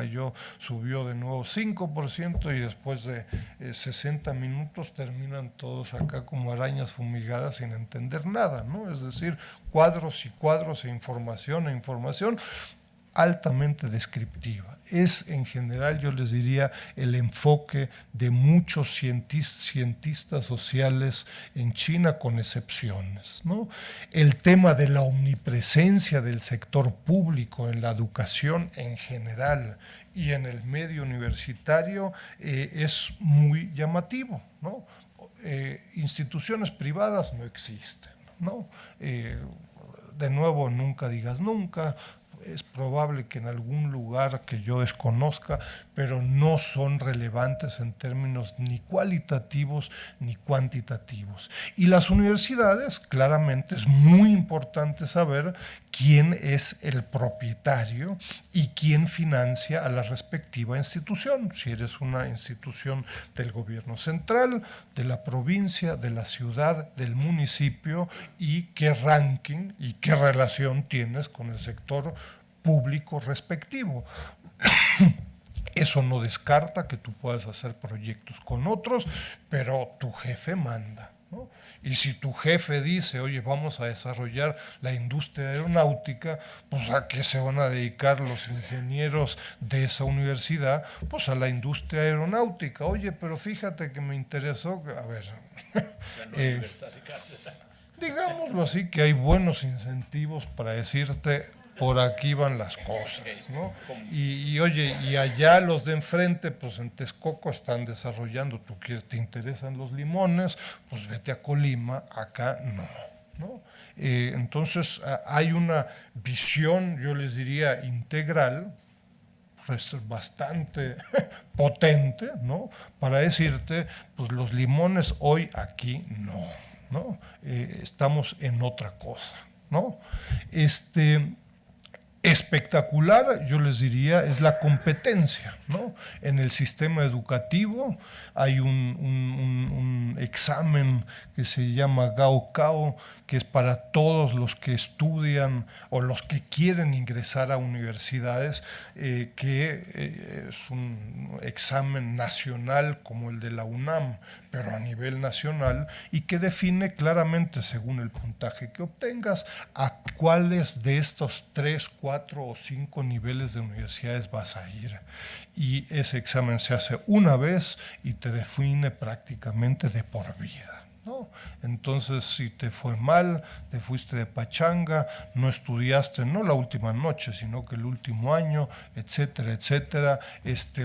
subió de nuevo 5%, y después de 60 minutos terminan todos acá como arañas fumigadas sin entender nada, ¿no? Es decir, cuadros y cuadros e información altamente descriptiva. Es en general, yo les diría, el enfoque de muchos cientistas sociales en China, con excepciones, ¿no? El tema de la omnipresencia del sector público en la educación en general y en el medio universitario es muy llamativo, ¿no? Instituciones privadas no existen, ¿no? De nuevo, nunca digas nunca. Es probable que en algún lugar que yo desconozca, pero no son relevantes en términos ni cualitativos ni cuantitativos. Y las universidades, claramente, es muy importante saber quién es el propietario y quién financia a la respectiva institución. Si eres una institución del gobierno central, de la provincia, de la ciudad, del municipio, y qué ranking y qué relación tienes con el sector público respectivo. Eso no descarta que tú puedas hacer proyectos con otros, pero tu jefe manda, ¿no? Y si tu jefe dice, oye, vamos a desarrollar la industria aeronáutica, pues ¿a qué se van a dedicar los ingenieros de esa universidad? Pues a la industria aeronáutica. Oye, pero fíjate que me interesó, a ver, digámoslo así, que hay buenos incentivos para decirte, por aquí van las cosas, ¿no? Y oye, y allá los de enfrente, pues en Texcoco están desarrollando, te interesan los limones, pues vete a Colima, acá no, ¿no? Entonces hay una visión, yo les diría, integral, bastante potente, ¿no? Para decirte, pues los limones hoy aquí no, estamos en otra cosa, ¿no? Espectacular, yo les diría, es la competencia, ¿no? En el sistema educativo hay un examen que se llama Gaokao, que es para todos los que estudian o los que quieren ingresar a universidades, que es un examen nacional como el de la UNAM, pero a nivel nacional, y que define claramente, según el puntaje que obtengas, a cuáles de estos 3, 4 o 5 niveles de universidades vas a ir. Y ese examen se hace una vez y te define prácticamente de por vida, ¿no? Entonces, si te fue mal, te fuiste de pachanga, no estudiaste, no la última noche, sino que el último año, etcétera, etcétera,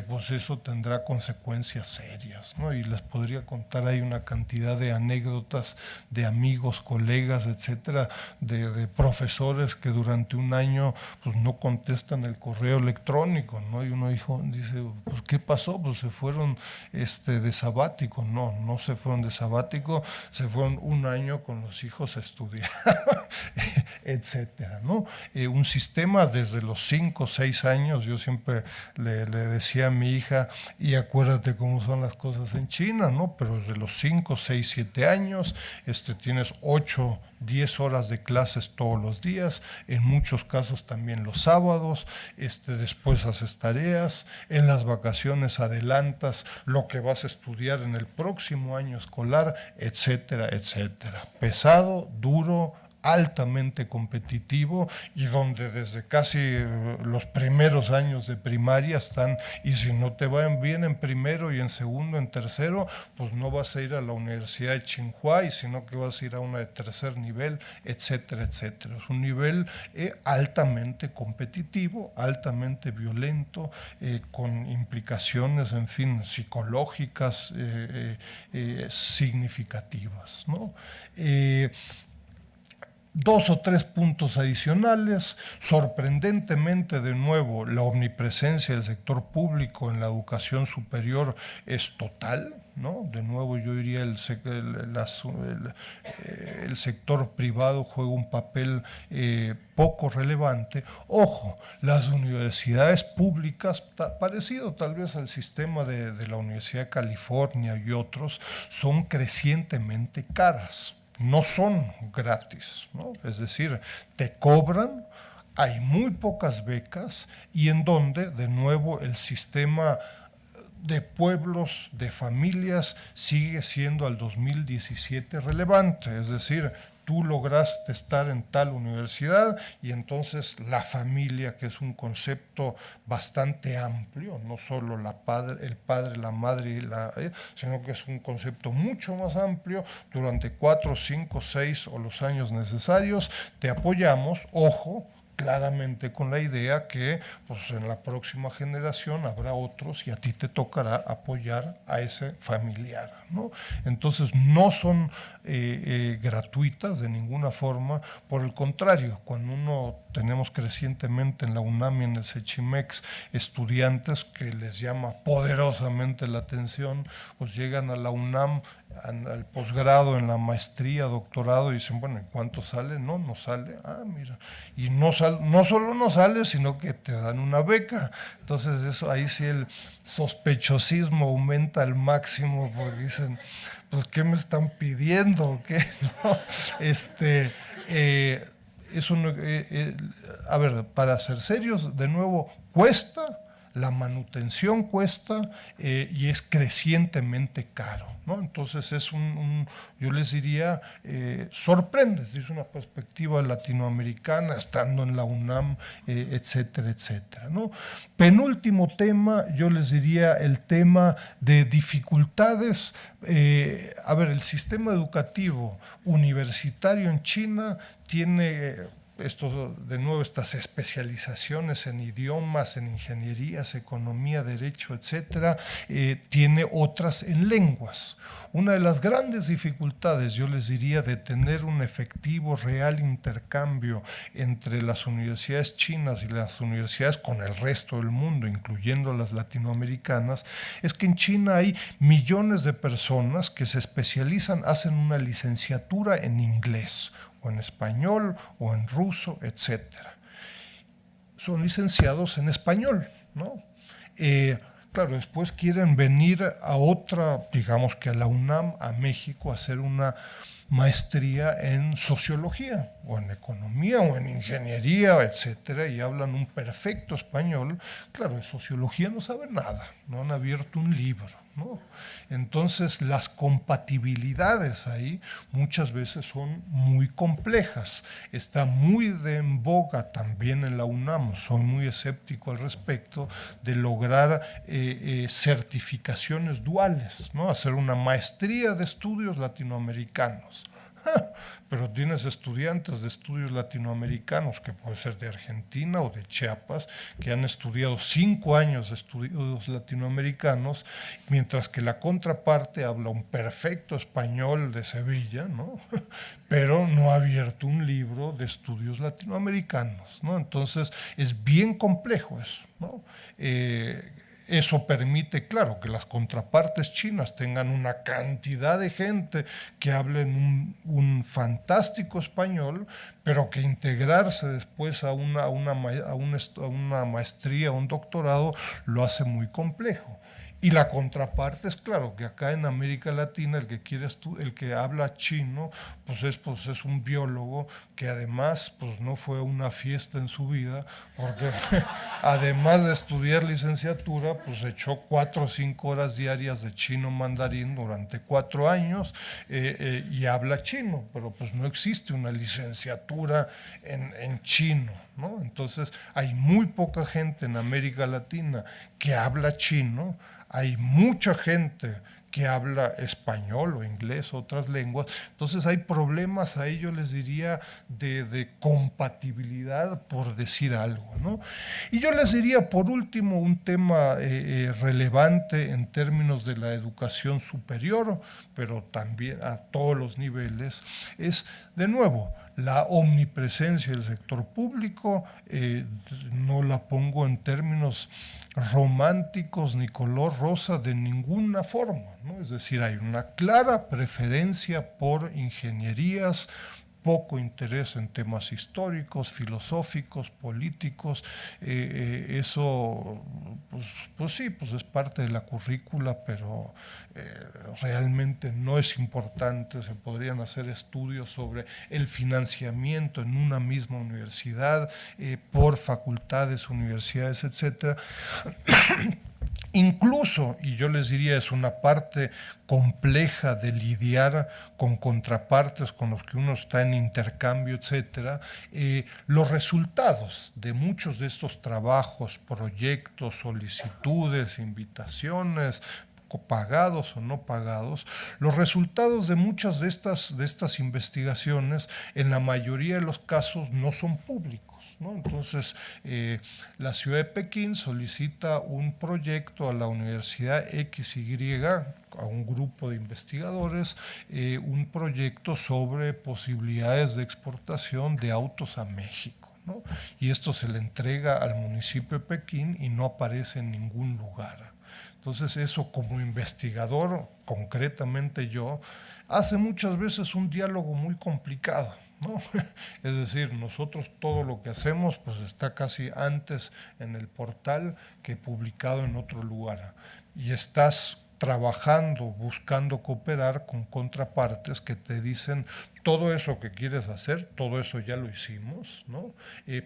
pues eso tendrá consecuencias serias, ¿no? Y les podría contar ahí una cantidad de anécdotas de amigos, colegas, etcétera, de profesores que durante un año pues no contestan el correo electrónico, ¿no? Y uno dice, pues ¿qué pasó? Pues se fueron de sabático. No se fueron de sabático, se fueron un año con los hijos a estudiar, etcétera, ¿no? Un sistema desde los 5 o 6 años, yo siempre le decía a mi hija, y acuérdate cómo son las cosas en China, ¿no? Pero desde los 5, 6, 7 años, tienes 8, 10 horas de clases todos los días, en muchos casos también los sábados, después haces tareas, en las vacaciones adelantas lo que vas a estudiar en el próximo año escolar, etcétera, etcétera. Pesado, duro, altamente competitivo, y donde desde casi los primeros años de primaria están, y si no te va bien en primero y en segundo, en tercero, pues no vas a ir a la Universidad de Tsinghua, sino que vas a ir a una de tercer nivel, etcétera, etcétera. Es un nivel altamente competitivo, altamente violento, con implicaciones, en fin, psicológicas significativas, ¿no? 2 o 3 puntos adicionales. Sorprendentemente, de nuevo, la omnipresencia del sector público en la educación superior es total, ¿no? De nuevo, yo diría el sector privado juega un papel poco relevante. Ojo, las universidades públicas, parecido tal vez al sistema de la Universidad de California y otros, son crecientemente caras. No son gratis, ¿no? Es decir, te cobran, hay muy pocas becas, y en donde, de nuevo, el sistema de pueblos, de familias, sigue siendo al 2017 relevante. Es decir, tú lograste estar en tal universidad y entonces la familia, que es un concepto bastante amplio, no solo el padre, la madre, sino que es un concepto mucho más amplio, durante 4, 5, 6 o los años necesarios, te apoyamos, ojo, claramente con la idea que pues, en la próxima generación habrá otros y a ti te tocará apoyar a ese familiar, ¿no? Entonces no son gratuitas de ninguna forma, por el contrario, cuando tenemos crecientemente en la UNAM y en el Sechimex estudiantes que les llama poderosamente la atención, pues llegan a la UNAM al posgrado, en la maestría, doctorado, y dicen, bueno, ¿en cuánto sale? No sale. Ah, mira. Y no solo no sale, sino que te dan una beca. Entonces eso, ahí sí el sospechosismo aumenta al máximo, porque dicen, pues, ¿qué me están pidiendo? ¿Qué? ¿No? A ver, para ser serios, de nuevo, cuesta. La manutención cuesta y es crecientemente caro, ¿no? Entonces es yo les diría, sorprende desde una perspectiva latinoamericana, estando en la UNAM, etcétera, etcétera, ¿no? Penúltimo tema, yo les diría el tema de dificultades. A ver, el sistema educativo universitario en China tiene de nuevo, estas especializaciones en idiomas, en ingenierías, economía, derecho, etcétera, tiene otras en lenguas. Una de las grandes dificultades, yo les diría, de tener un efectivo, real intercambio entre las universidades chinas y las universidades con el resto del mundo, incluyendo las latinoamericanas, es que en China hay millones de personas que se especializan, hacen una licenciatura en inglés, o en español, o en ruso, etcétera. son licenciados en español, ¿no? Claro, después quieren venir a otra, digamos que a la UNAM, a México, a hacer una maestría en sociología, o en economía, o en ingeniería, etcétera, y hablan un perfecto español. Claro, de sociología no saben nada, no han abierto un libro, ¿no? Entonces, las compatibilidades ahí muchas veces son muy complejas. Está muy en boga también en la UNAM, soy muy escéptico al respecto, de lograr certificaciones duales, ¿no? Hacer una maestría de estudios latinoamericanos. Pero tienes estudiantes de estudios latinoamericanos, que puede ser de Argentina o de Chiapas, que han estudiado 5 años de estudios latinoamericanos, mientras que la contraparte habla un perfecto español de Sevilla, ¿no? Pero no ha abierto un libro de estudios latinoamericanos, ¿no? Entonces es bien complejo eso, ¿no? Eso permite, claro, que las contrapartes chinas tengan una cantidad de gente que hablen un fantástico español, pero que integrarse después a una maestría, un doctorado, lo hace muy complejo. Y la contraparte es, claro, que acá en América Latina el que habla chino pues es un biólogo que además pues no fue a una fiesta en su vida, porque además de estudiar licenciatura pues echó 4 o 5 horas diarias de chino mandarín durante 4 años y habla chino, pero pues no existe una licenciatura en chino, ¿no? Entonces hay muy poca gente en América Latina que habla chino. Hay mucha gente que habla español o inglés o otras lenguas, entonces hay problemas ahí, yo les diría, de compatibilidad, por decir algo, ¿no? Y yo les diría, por último, un tema relevante en términos de la educación superior, pero también a todos los niveles, es, de nuevo, la omnipresencia del sector público. No la pongo en términos románticos ni color rosa de ninguna forma, ¿no? Es decir, hay una clara preferencia por ingenierías, poco interés en temas históricos, filosóficos, políticos. Eso, pues sí, pues es parte de la currícula, pero realmente no es importante. Se podrían hacer estudios sobre el financiamiento en una misma universidad, por facultades, universidades, etcétera. Incluso, y yo les diría, es una parte compleja de lidiar con contrapartes con los que uno está en intercambio, etcétera, los resultados de muchos de estos trabajos, proyectos, solicitudes, invitaciones, pagados o no pagados, los resultados de muchas de estas investigaciones, en la mayoría de los casos, no son públicos, ¿no? Entonces, la ciudad de Pekín solicita un proyecto a la Universidad XY, a un grupo de investigadores, un proyecto sobre posibilidades de exportación de autos a México, ¿no? Y esto se le entrega al municipio de Pekín y no aparece en ningún lugar. Entonces eso, como investigador, concretamente yo, hace muchas veces un diálogo muy complicado, ¿no? Es decir, nosotros todo lo que hacemos pues está casi antes en el portal que publicado en otro lugar. Y estás trabajando, buscando cooperar con contrapartes que te dicen todo eso que quieres hacer, todo eso ya lo hicimos, ¿no?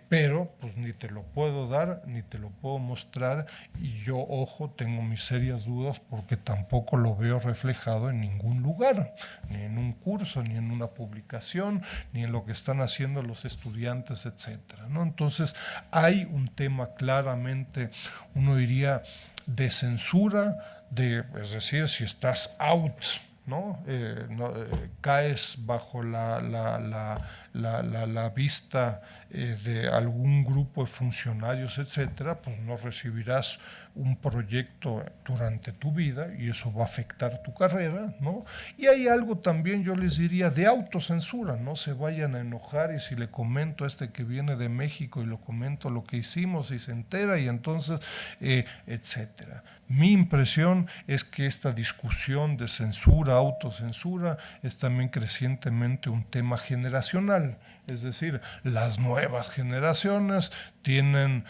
Pero pues ni te lo puedo dar, ni te lo puedo mostrar, y yo, ojo, tengo mis serias dudas porque tampoco lo veo reflejado en ningún lugar, ni en un curso, ni en una publicación, ni en lo que están haciendo los estudiantes, etcétera, ¿no? Entonces hay un tema claramente, uno diría, de censura, es decir, si estás out, ¿no? Caes bajo la vista de algún grupo de funcionarios, etcétera, pues no recibirás un proyecto durante tu vida y eso va a afectar tu carrera, ¿no? Y hay algo también, yo les diría, de autocensura. No se vayan a enojar y si le comento a este que viene de México y lo comento lo que hicimos y se entera y entonces, etcétera. Mi impresión es que esta discusión de censura, autocensura, es también crecientemente un tema generacional, general. Es decir, las nuevas generaciones tienen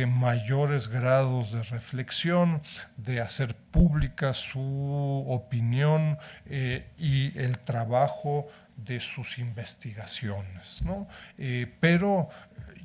mayores grados de reflexión, de hacer pública su opinión y el trabajo de sus investigaciones, ¿no? Pero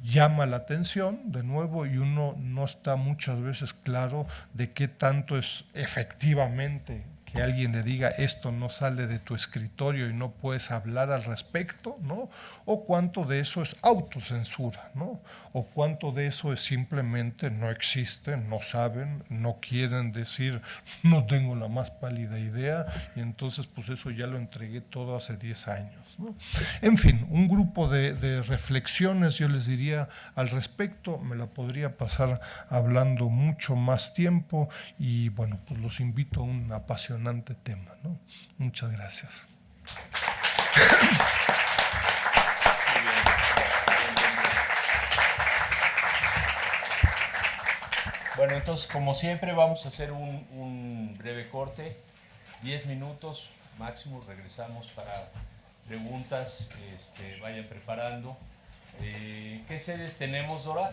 llama la atención, de nuevo, y uno no está muchas veces claro de qué tanto es efectivamente que alguien le diga esto no sale de tu escritorio y no puedes hablar al respecto, ¿no? O cuánto de eso es autocensura, ¿no? O cuánto de eso es simplemente no existe, no saben, no quieren decir, no tengo la más pálida idea, y entonces pues eso ya lo entregué todo hace 10 años, ¿no? En fin, un grupo de reflexiones, yo les diría al respecto, me la podría pasar hablando mucho más tiempo, y bueno, pues los invito a un apasionante tema, ¿no? Muchas gracias. Bueno, entonces, como siempre, vamos a hacer un breve corte, 10 minutos máximo, regresamos para preguntas, vayan preparando. ¿Qué sedes tenemos, Dora?